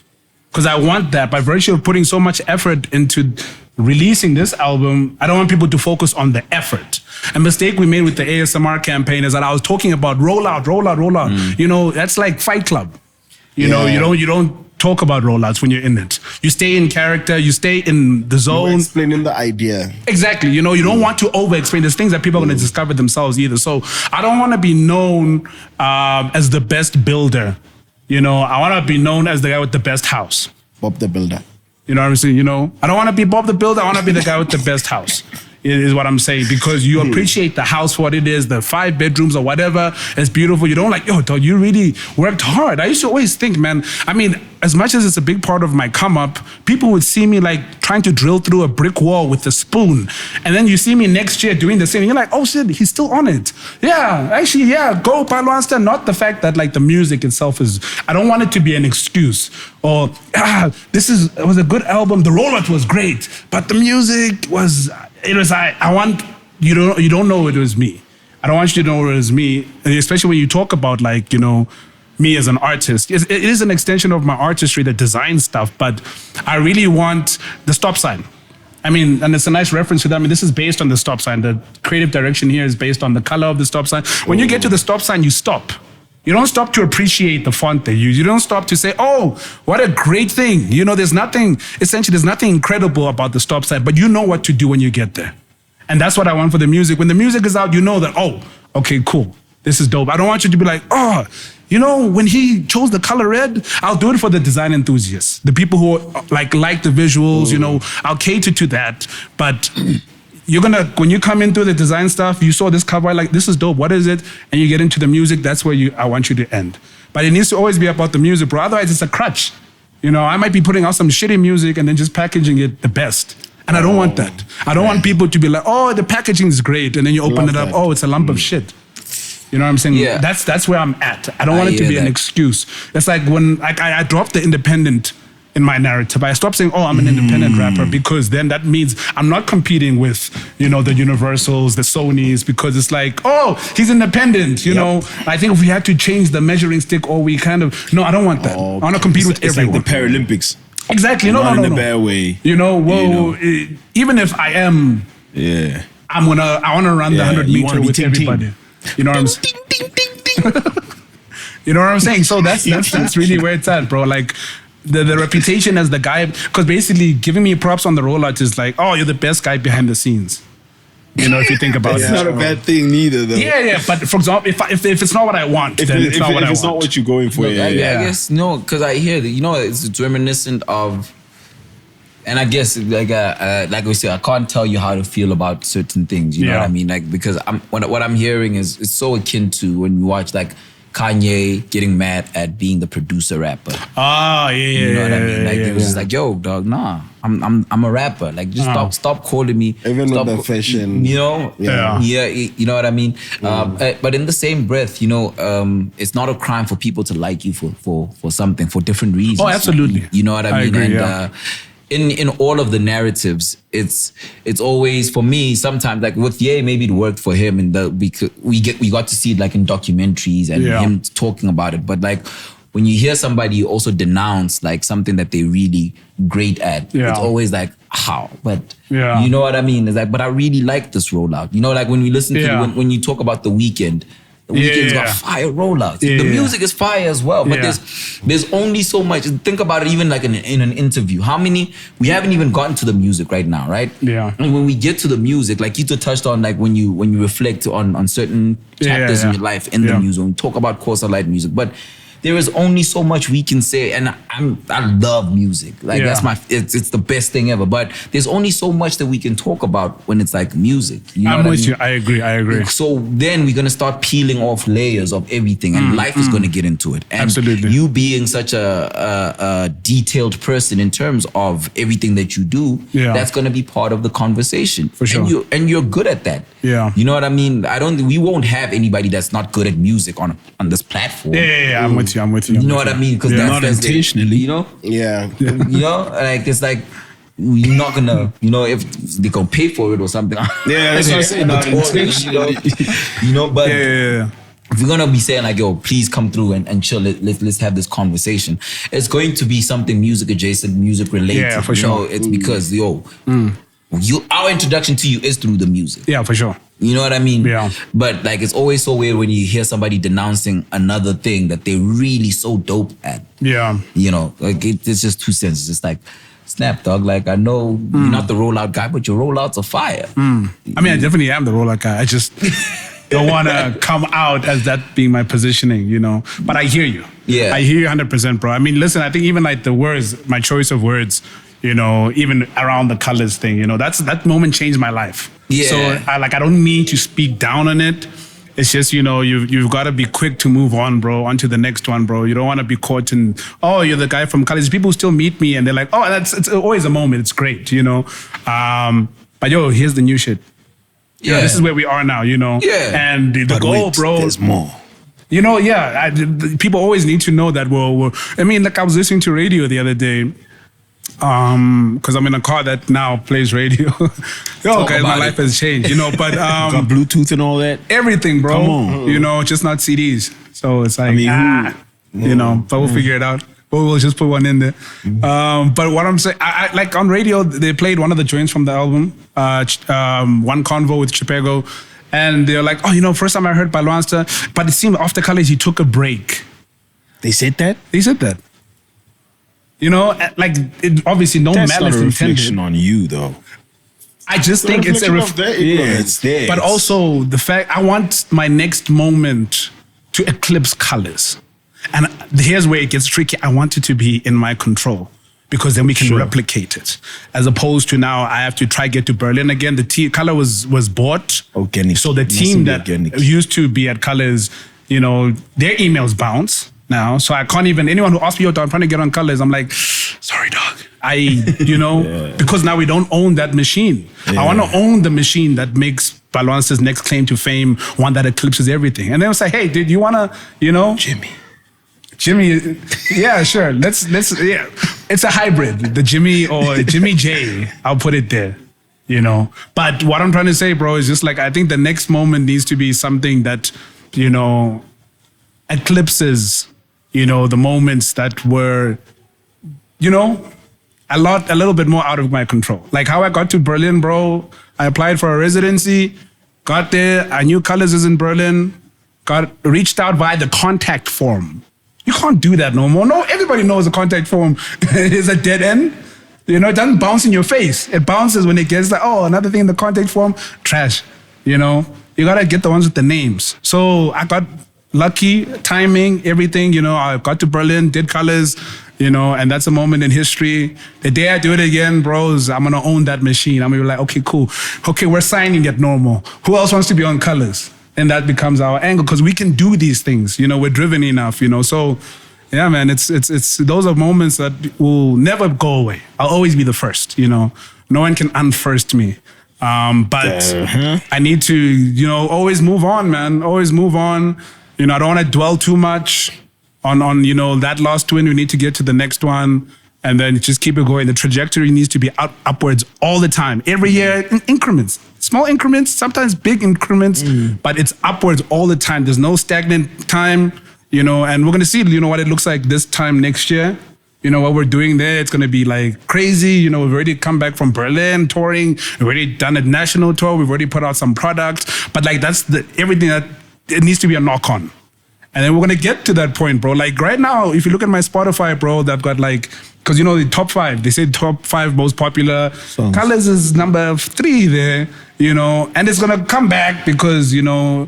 Speaker 4: Because I want that by virtue of putting so much effort into releasing this album, I don't want people to focus on the effort. A mistake we made with the ASMR campaign is that I was talking about rollout. That's like Fight Club. You don't talk about rollouts when you're in it. You stay in character, you stay in the zone.
Speaker 1: You're explaining the idea.
Speaker 4: Exactly. You don't want to over-explain. There's things that people are going to discover themselves either. So I don't want to be known as the best builder. I want to be known as the guy with the best house.
Speaker 1: Bob the Builder.
Speaker 4: You know what I'm saying? I don't want to be Bob the Builder. I want to be the guy with the best house. Is what I'm saying, because you appreciate the house for what it is, the 5 bedrooms or whatever. It's beautiful. You don't like, yo, dog, you really worked hard. I used to always think, man, I mean, as much as it's a big part of my come up, people would see me like trying to drill through a brick wall with a spoon. And then you see me next year doing the same. And you're like, oh shit, he's still on it. Yeah, actually, yeah, go ByLwansta. Not the fact that like the music itself is, I don't want it to be an excuse. Or, it was a good album. The rollout was great, but the music was, I want, you don't know it was me. I don't want you to know it was me, and especially when you talk about like, me as an artist. It is an extension of my artistry, the design stuff, but I really want the stop sign. I mean, and it's a nice reference to that. I mean, this is based on the stop sign. The creative direction here is based on the color of the stop sign. When you get to the stop sign, you stop. You don't stop to appreciate the font they use. You don't stop to say, oh, what a great thing. There's nothing incredible about the stop sign, but you know what to do when you get there. And that's what I want for the music. When the music is out, you know that, oh, okay, cool. This is dope. I don't want you to be like, oh, when he chose the color red, I'll do it for the design enthusiasts. The people who like the visuals, I'll cater to that. But when you come into the design stuff, you saw this cover, like, this is dope. What is it? And you get into the music, that's where I want you to end. But it needs to always be about the music, bro. Otherwise, it's a crutch. I might be putting out some shitty music and then just packaging it the best. And I don't want that. I don't want people to be like, oh, the packaging is great. And then you open it up, oh, it's a lump of shit. You know what I'm saying?
Speaker 2: Yeah.
Speaker 4: That's where I'm at. I don't want it to be an excuse. It's like when I dropped the independent in my narrative. I stopped saying, oh, I'm an independent rapper, because then that means I'm not competing with, the Universals, the Sonys, because it's like, oh, he's independent, you know. I think if we had to change the measuring stick, or we kind of, no, I don't want that. I want to compete with everyone.
Speaker 3: It's like the Paralympics.
Speaker 4: Exactly. No.
Speaker 3: In a bad way.
Speaker 4: Even if I am, I want to run the 100 meter with everybody. You know what I'm saying? You know what I'm saying? So that's really where it's at, bro. Like the reputation as the guy, because basically giving me props on the rollout is like, oh, you're the best guy behind the scenes. You know, if you think about it.
Speaker 3: It's not a bad thing neither, though.
Speaker 4: Yeah. But for example, if it's not what I want, then it's not what I want.
Speaker 3: If it's not what you're going for,
Speaker 2: I guess, no, because I hear that, you know, it's reminiscent of, and I guess, like we said, I can't tell you how to feel about certain things, you know what I mean? Like, because what I'm hearing is, it's so akin to when you watch, like, Kanye getting mad at being the producer rapper.
Speaker 4: Ah, yeah.
Speaker 2: You know what I mean? Like, it was just like, yo, dog, nah, I'm a rapper. Like, just stop calling me.
Speaker 1: Even with the fashion.
Speaker 2: You know?
Speaker 4: Yeah.
Speaker 2: You know what I mean? But in the same breath, you know, it's not a crime for people to like you for something, for different reasons.
Speaker 4: Oh, absolutely.
Speaker 2: You know what I mean?
Speaker 4: Agree,
Speaker 2: and in all of the narratives, it's always, for me, sometimes, like with Ye, maybe it worked for him, and we got to see it like in documentaries and him talking about it. But like when you hear somebody also denounce like something that they're really great at, it's always like, how? But you know what I mean? It's like, but I really like this rollout. You know, like when we listen to when you talk about The Weeknd. The Weeknd's got fire rollouts. The music is fire as well, but there's only so much. Think about it, even like in an interview. How many? We haven't even gotten to the music right now, right?
Speaker 4: Yeah.
Speaker 2: And when we get to the music, like you touched on, like when you reflect on certain chapters in your life in the music, when we talk about Kosa Light music, but there is only so much we can say, and I love music. Like that's it's the best thing ever. But there's only so much that we can talk about when it's like music. You know
Speaker 4: I'm with you. I agree.
Speaker 2: So then we're gonna start peeling off layers of everything, and life is gonna get into it. And
Speaker 4: absolutely.
Speaker 2: You being such a detailed person in terms of everything that you do, that's gonna be part of the conversation.
Speaker 4: For sure.
Speaker 2: And you're good at that.
Speaker 4: Yeah.
Speaker 2: You know what I mean? We won't have anybody that's not good at music on this platform.
Speaker 4: Yeah. I'm with you.
Speaker 2: You know what I mean? Because
Speaker 3: not intentionally,
Speaker 2: you know.
Speaker 1: Yeah.
Speaker 2: You know, like it's like you're not gonna, you know, if they gonna pay for it or something.
Speaker 3: Yeah, that's what I'm saying. Not intentionally.
Speaker 2: You know, but
Speaker 4: Yeah.
Speaker 2: if we're gonna be saying like, yo, please come through and chill, let's have this conversation. It's going to be something music adjacent, music related.
Speaker 4: Yeah, for sure.
Speaker 2: You know, it's because our introduction to you is through the music.
Speaker 4: Yeah, for sure.
Speaker 2: You know what I mean?
Speaker 4: Yeah.
Speaker 2: But like, it's always so weird when you hear somebody denouncing another thing that they're really so dope at.
Speaker 4: Yeah.
Speaker 2: You know, like it's just two senses. It's like, snap, dog. Like, I know you're not the rollout guy, but your rollouts are fire.
Speaker 4: I mean, I definitely am the rollout guy. I just don't want to come out as that being my positioning, you know. But I hear you.
Speaker 2: Yeah.
Speaker 4: I hear you 100%, bro. I mean, listen, I think even like the words, my choice of words, you know, even around the colors thing, you know, that moment changed my life.
Speaker 2: Yeah.
Speaker 4: So I don't mean to speak down on it. It's just, you know, you've got to be quick to move on, bro, onto the next one, bro. You don't want to be caught in, oh, you're the guy from college. People still meet me and they're like, oh, it's always a moment. It's great, you know. But yo, here's the new shit. Yeah, this is where we are now, you know.
Speaker 2: Yeah.
Speaker 4: And the goal, bro.
Speaker 3: There's more.
Speaker 4: You know, people always need to know that. I mean, like I was listening to radio the other day. Because I'm in a car that now plays radio. Yo, guys, my life has changed, you know. But
Speaker 3: got Bluetooth and all that.
Speaker 4: Everything, bro.
Speaker 3: Come on.
Speaker 4: You know, just not CDs. So it's like,
Speaker 3: you
Speaker 4: know, but we'll figure it out. We'll just put one in there. But what I'm saying, I like on radio, they played one of the joints from the album, One Convo with Chipego, and they're like, oh, you know, first time I heard ByLwansta, but it seemed after college he took a break.
Speaker 3: They said that?
Speaker 4: They said that. You know, like obviously no
Speaker 3: That's
Speaker 4: malice
Speaker 3: not a reflection
Speaker 4: intended.
Speaker 3: on you, though.
Speaker 4: I just think it's a
Speaker 3: it's there.
Speaker 4: But also the fact I want my next moment to eclipse colors, and here's where it gets tricky. I want it to be in my control because then we can replicate it, as opposed to now I have to try get to Berlin again. The color was bought,
Speaker 3: organic.
Speaker 4: So the team that used to be at Colors, you know, their emails bounce now, so I can't even, anyone who asks me, yo, I'm trying to get on Colors, I'm like, sorry, dog. You know, because now we don't own that machine. I want to own the machine that makes ByLwansta's next claim to fame, one that eclipses everything. And then it's like, hey, dude, you want to, you know? Jimmy, yeah, sure. Let's, yeah. It's a hybrid, the Jimmy or Jimmy J, I'll put it there, you know? But what I'm trying to say, bro, is just like, I think the next moment needs to be something that, you know, eclipses, you know, the moments that were, you know, a little bit more out of my control. Like how I got to Berlin, bro, I applied for a residency. Got there, I knew colors is in Berlin. Reached out via the contact form. You can't do that no more. No, everybody knows the contact form is a dead end. You know, it doesn't bounce in your face. It bounces when it gets like, oh, another thing in the contact form, trash. You know, you gotta get the ones with the names. So I got lucky, timing, everything. You know, I got to Berlin, did colors. You know, and that's a moment in history. The day I do it again, bros, I'm gonna own that machine. I'm gonna be like, okay, cool. Okay, we're signing at Normvl. Who else wants to be on colors? And that becomes our angle because we can do these things. You know, we're driven enough. You know, so yeah, man, it's those are moments that will never go away. I'll always be the first. You know, no one can unfirst me. But I need to, you know, always move on, man. Always move on. You know, I don't want to dwell too much on you know, that last win. We need to get to the next one and then just keep it going. The trajectory needs to be upwards all the time. Every year in increments, small increments, sometimes big increments, but it's upwards all the time. There's no stagnant time, you know, and we're going to see, you know, what it looks like this time next year. You know, what we're doing there, it's going to be like crazy. You know, we've already come back from Berlin touring. We've already done a national tour. We've already put out some products, but like that's everything that it needs to be a knock on. And then we're going to get to that point, bro. Like right now, if you look at my Spotify, bro, they've got like, because you know the top 5, they say top 5 most popular songs. Colors is number 3 there, you know, and it's going to come back because, you know,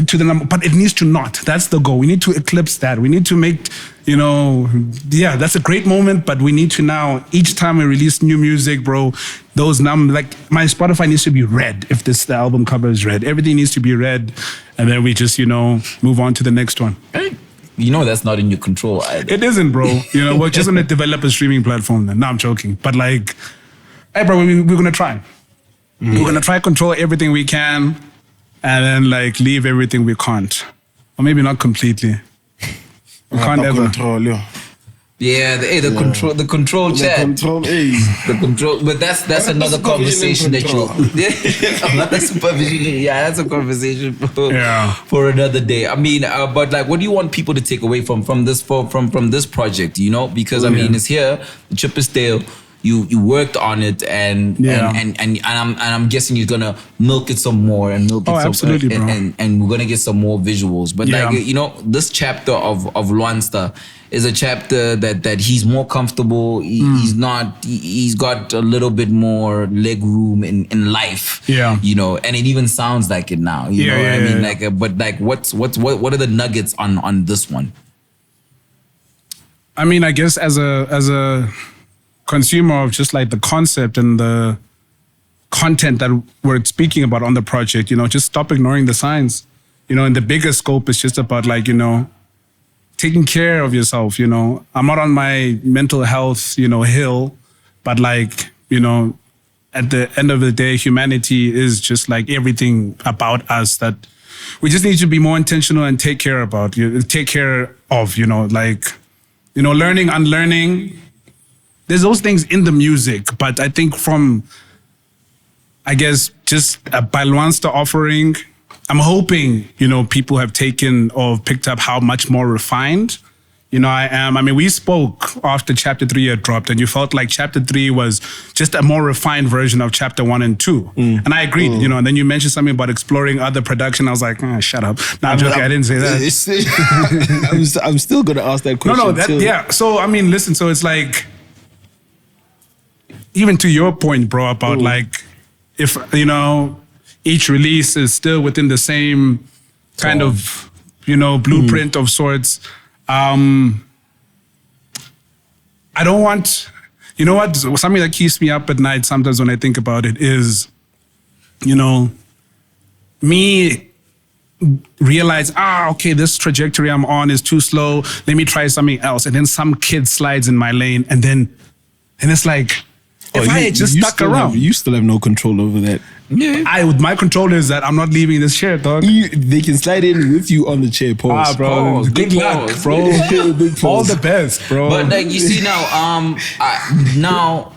Speaker 4: to the number, but it needs to not. That's the goal. We need to eclipse that. We need to make, you know, yeah, that's a great moment, but we need to now, each time we release new music, bro, those numbers, like my Spotify needs to be red if the album cover is red. Everything needs to be red. And then we just, you know, move on to the next one.
Speaker 2: You know that's not in your control either.
Speaker 4: It isn't, bro. You know, we're just going to develop a streaming platform then. No, I'm joking. But like, hey, bro, we're going to try. We're going to try control everything we can and then like leave everything we can't. Or maybe not completely. We can't ever. Control, yeah.
Speaker 2: Yeah, the control chat. The control, but that's another conversation that you. Not the supervision. Yeah, that's a conversation for another day. I mean, but like, what do you want people to take away from this project? You know, because I mean, it's here. The chip is stale. You worked on it, and I'm guessing you're gonna milk it some more and milk it some
Speaker 4: absolutely, bro.
Speaker 2: And we're gonna get some more visuals. But like, you know, this chapter of ByLwansta is a chapter that he's more comfortable. He's got a little bit more leg room in life. Yeah, you know, and it even sounds like it now. You know what I mean? Like, but like, what are the nuggets on this one?
Speaker 4: I mean, I guess as a consumer of just like the concept and the content that we're speaking about on the project, you know, just stop ignoring the signs. You know, in the bigger scope, it's just about like, you know, taking care of yourself, you know. I'm not on my mental health, you know, hill, but like, you know, at the end of the day, humanity is just like everything about us that we just need to be more intentional and take care of, you know, like, you know, learning, unlearning. There's those things in the music, but I think from, I guess, just a ByLwansta offering, I'm hoping, you know, people have taken or picked up how much more refined, you know, I am. I mean, we spoke after chapter 3 had dropped and you felt like chapter 3 was just a more refined version of chapter 1 and 2. And I agreed, you know, and then you mentioned something about exploring other production. I was like, shut up. No, I'm joking. I didn't say that.
Speaker 3: I'm still going to ask that question.
Speaker 4: Yeah. So, I mean, listen, so it's like, even to your point, bro, about like, if, you know, each release is still within the same kind of, you know, blueprint of sorts. I don't want, you know what, something that keeps me up at night sometimes when I think about it is, you know, me realize, okay, this trajectory I'm on is too slow. Let me try something else. And then some kid slides in my lane and it's like, if I had just stuck around.
Speaker 3: You still have no control over that.
Speaker 4: Yeah. My control is that I'm not leaving this chair, dog.
Speaker 3: They can slide in with you on the chair, pause.
Speaker 4: Bro. Good luck, bro. All the best, bro.
Speaker 2: But like, you see now, now,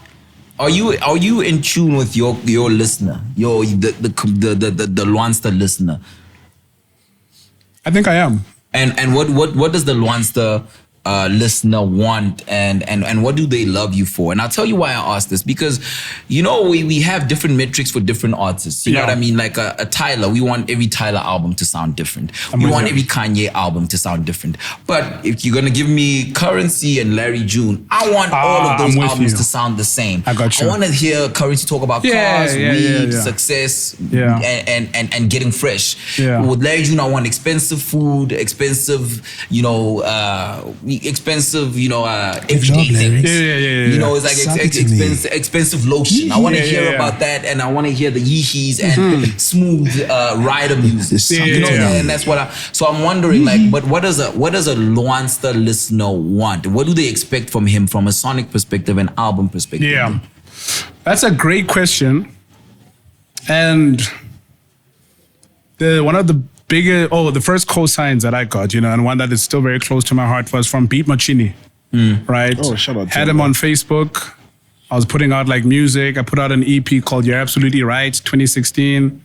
Speaker 2: are you in tune with your listener, the ByLwansta listener?
Speaker 4: I think I am.
Speaker 2: And what does the ByLwansta listener want, and what do they love you for? And I'll tell you why I asked this, because we have different metrics for different artists. You know what I mean? Like a Tyler, we want every Tyler album to sound different. We want every Kanye album to sound different. But if you're gonna give me Currency and Larry June, I want all of those albums to sound the same.
Speaker 3: I got you.
Speaker 2: I want to hear Currency talk about cars, weed, success, and getting fresh. With Larry June, I want expensive food, expensive, everyday things. It's like expensive lotion. I want to hear about that, and I want to hear the yee-hees and smooth rider music. And that's what so I'm wondering, like, but what does a ByLwansta listener want? What do they expect from him from a sonic perspective and album perspective?
Speaker 4: Yeah, that's a great question. And the first cosigns that I got, and one that is still very close to my heart was from Beat Machini, right?
Speaker 1: Oh, shout out to
Speaker 4: Had him on Facebook. I was putting out like music. I put out an EP called You're Absolutely Right, 2016.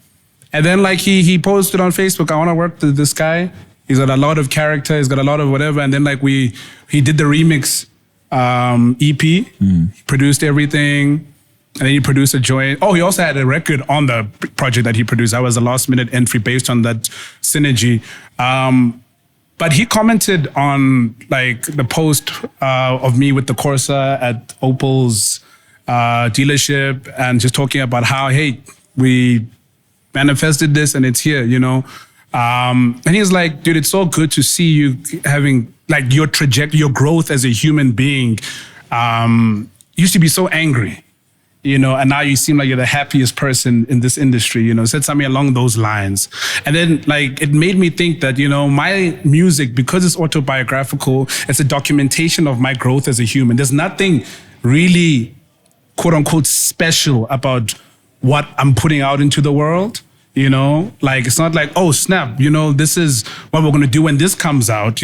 Speaker 4: And then like he posted on Facebook, I want to work with this guy. He's got a lot of character. He's got a lot of whatever. And then like he did the remix EP. He produced everything. And then he produced a joint. Oh, he also had a record on the project that he produced. That was a last minute entry based on that synergy. But he commented on like the post of me with the Corsa at Opel's dealership, and just talking about how, hey, we manifested this and it's here, and he's like, dude, it's so good to see you having like your trajectory, your growth as a human being. Used to be so angry, and now you seem like you're the happiest person in this industry, said something along those lines. And then like, it made me think that, my music, because it's autobiographical, it's a documentation of my growth as a human. There's nothing really, quote unquote, special about what I'm putting out into the world. Like, it's not like, oh snap, this is what we're going to do when this comes out.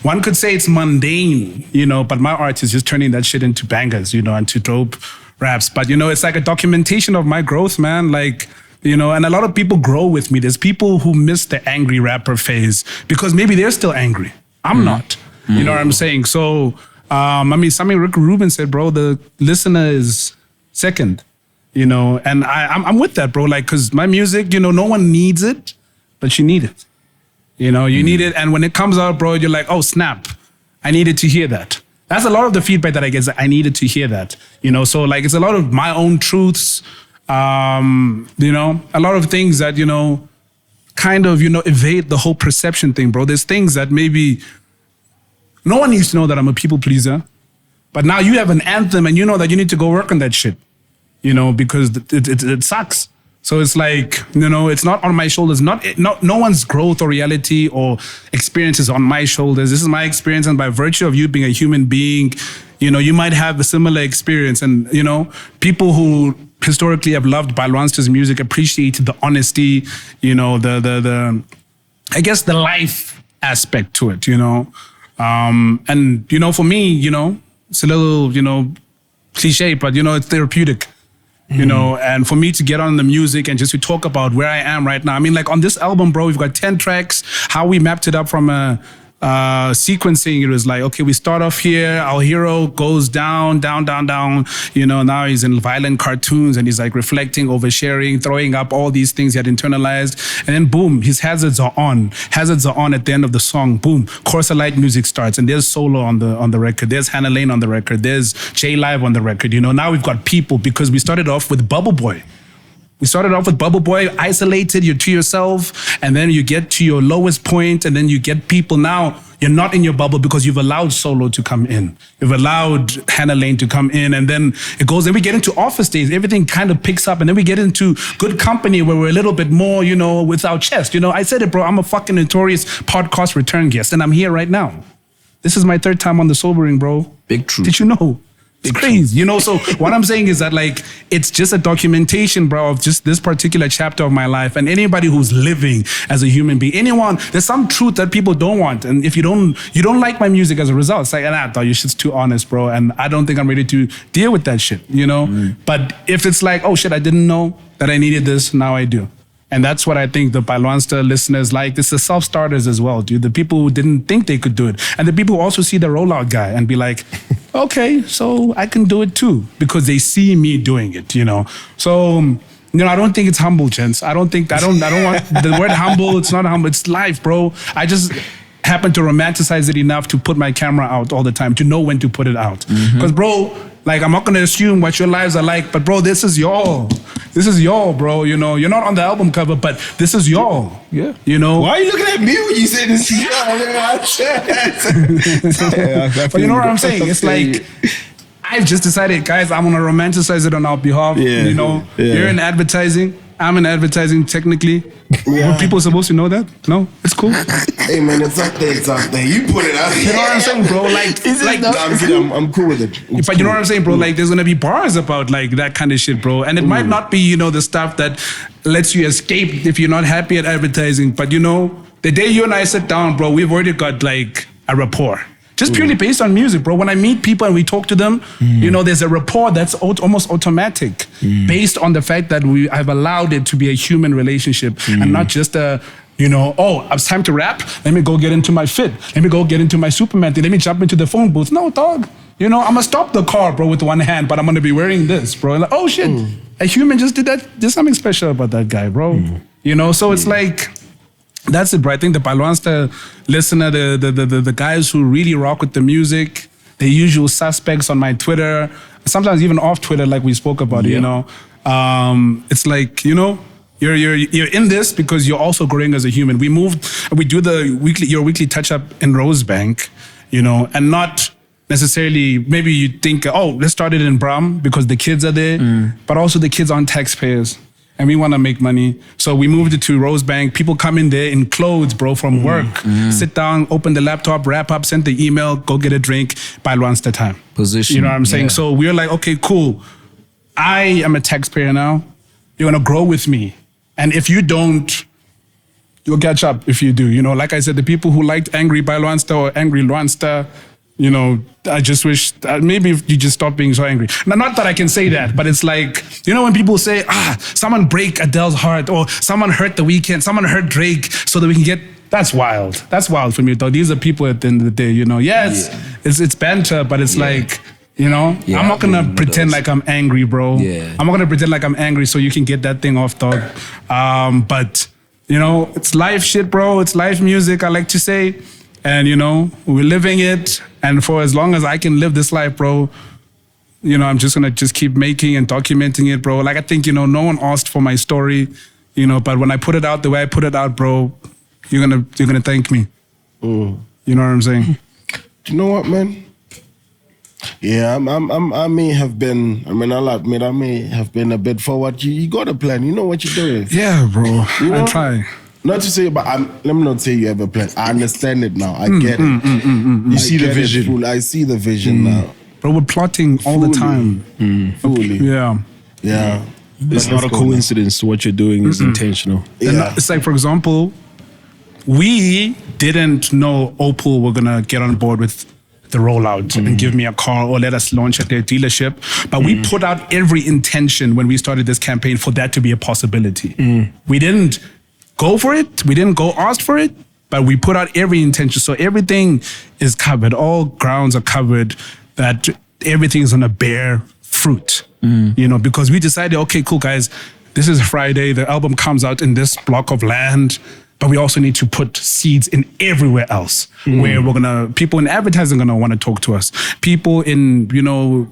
Speaker 4: One could say it's mundane, but my art is just turning that shit into bangers, into dope raps. But it's like a documentation of my growth, man. Like, and a lot of people grow with me. There's people who miss the angry rapper phase because maybe they're still angry. I'm not. You know what I'm saying? So something Rick Rubin said, bro, the listener is second. And I'm with that, bro. Like, cause my music, no one needs it, but you need it. You need it. And when it comes out, bro, you're like, oh snap, I needed to hear that. That's a lot of the feedback that I get. I needed to hear that. So like, it's a lot of my own truths. A lot of things that, kind of, evade the whole perception thing, bro. There's things that maybe no one needs to know that I'm a people pleaser, but now you have an anthem and you know that you need to go work on that shit. Because it sucks. So it's like, it's not on my shoulders. No one's growth or reality or experience is on my shoulders. This is my experience, and by virtue of you being a human being, you might have a similar experience. And people who historically have loved ByLwansta's music appreciate the honesty, the I guess the life aspect to it, and for me, it's a little cliche, but it's therapeutic. And for me to get on the music and just to talk about where I am right now. I mean, like on this album, bro, we've got 10 tracks. How we mapped it up from a sequencing, it was like, okay, we start off here, our hero goes down. Now he's in violent cartoons and he's like reflecting, oversharing, throwing up all these things he had internalized. And then boom, his hazards are on. Hazards are on at the end of the song. Boom, Corsa Light music starts, and there's Solo on the record. There's Hannah Lane on the record. There's J Live on the record. Now we've got people, because we started off with Bubble Boy. We started off with Bubble Boy, isolated, you're to yourself, and then you get to your lowest point, and then you get people. Now you're not in your bubble because you've allowed Solo to come in. You've allowed Hannah Lane to come in, and then it goes, then we get into Office Days, everything kind of picks up, and then we get into Good Company where we're a little bit more, with our chest. I said it, bro, I'm a fucking notorious podcast return guest, and I'm here right now. This is my third time on the Sobering, bro.
Speaker 2: Big truth.
Speaker 4: Did you know? It's crazy, So what I'm saying is that like, it's just a documentation, bro, of just this particular chapter of my life. And anybody who's living as a human being, there's some truth that people don't want. And if you don't like my music as a result, it's like, nah, your shit's too honest, bro. And I don't think I'm ready to deal with that shit, But if it's like, oh shit, I didn't know that I needed this, now I do. And that's what I think the ByLwansta listeners like. It's the self-starters as well, dude. The people who didn't think they could do it. And the people who also see the rollout guy and be like, okay, so I can do it too. Because they see me doing it, So, I don't think it's humble, gents. I don't want the word humble. It's not humble. It's life, bro. I just happen to romanticize it enough to put my camera out all the time, to know when to put it out. Because, bro, like, I'm not going to assume what your lives are like, but, bro, this is y'all. This is y'all, bro. You're not on the album cover, but this is y'all.
Speaker 3: Yeah.
Speaker 4: Why
Speaker 3: are you looking at me when you say this?
Speaker 4: But you know what I'm saying? It's like, I've just decided, guys, I'm going to romanticize it on our behalf. You're in advertising. I'm in advertising technically. Were people supposed to know that? No? It's cool.
Speaker 1: Hey, man, it's up there. You put it out.
Speaker 4: You know what I'm saying, bro?
Speaker 1: I'm cool with it.
Speaker 4: But you know what I'm saying, bro? Like, there's going to be bars about, like, that kind of shit, bro. And it might not be, the stuff that lets you escape if you're not happy at advertising. But, the day you and I sit down, bro, we've already got, like, a rapport. Just purely based on music, bro. When I meet people and we talk to them, there's a rapport that's almost automatic based on the fact that I've allowed it to be a human relationship and not just a, it's time to rap. Let me go get into my fit. Let me go get into my Superman thing. Let me jump into the phone booth. No, dog. I'm going to stop the car, bro, with one hand, but I'm going to be wearing this, bro. Like, oh, shit. A human just did that. There's something special about that guy, bro. So it's like... That's it, bro. I think the ByLwansta listener, the guys who really rock with the music, the usual suspects on my Twitter, sometimes even off Twitter, like we spoke about, it's like, you're in this because you're also growing as a human. We do your weekly touch up in Rosebank, and not necessarily, maybe you think, let's start it in Bram because the kids are there, but also the kids aren't taxpayers. And we want to make money. So we moved it to Rosebank. People come in there in clothes, bro, from work. Sit down, open the laptop, wrap up, send the email, go get a drink, ByLwansta time.
Speaker 2: Position.
Speaker 4: You know what I'm saying? Yeah. So we're like, okay, cool. I am a taxpayer now. You're going to grow with me. And if you don't, you'll catch up if you do. Like I said, the people who liked Angry ByLwansta or Angry Lwansta, I just wish maybe if you just stop being so angry. Now, not that I can say that, but it's like, when people say, someone break Adele's heart or someone hurt The Weeknd, someone hurt Drake so that we can get, that's wild. That's wild for me, though. These are people at the end of the day, it's banter, but it's like, I'm not going to pretend like I'm angry, bro. Yeah. I'm not going to pretend like I'm angry so you can get that thing off, dog. But, it's life shit, bro. It's life music, I like to say. And, we're living it. And for as long as I can live this life, bro, I'm just going to keep making and documenting it, bro. Like, I think, no one asked for my story, but when I put it out the way I put it out, bro, you're going to thank me. You know what I'm saying?
Speaker 1: Do you know what, man? Yeah, I may have been, I'll admit, I may have been a bit forward. You got a plan. You know what you're doing.
Speaker 4: Yeah, bro. I try.
Speaker 1: Not to say, but let me not say you ever planned. I understand it now. I get it.
Speaker 3: You see the vision.
Speaker 1: I see the vision now.
Speaker 4: Bro, we're plotting all the time.
Speaker 1: Fully.
Speaker 4: Yeah.
Speaker 1: Yeah.
Speaker 3: It's not a coincidence. What you're doing is intentional.
Speaker 4: Yeah. It's like, for example, we didn't know Opal were going to get on board with the rollout and give me a car or let us launch at their dealership. But we put out every intention when we started this campaign for that to be a possibility. We didn't go for it. We didn't go ask for it, but we put out every intention. So everything is covered. All grounds are covered, that everything is going to bear fruit, because we decided, okay, cool, guys, this is Friday. The album comes out in this block of land. But we also need to put seeds in everywhere else where people in advertising are going to want to talk to us. People in,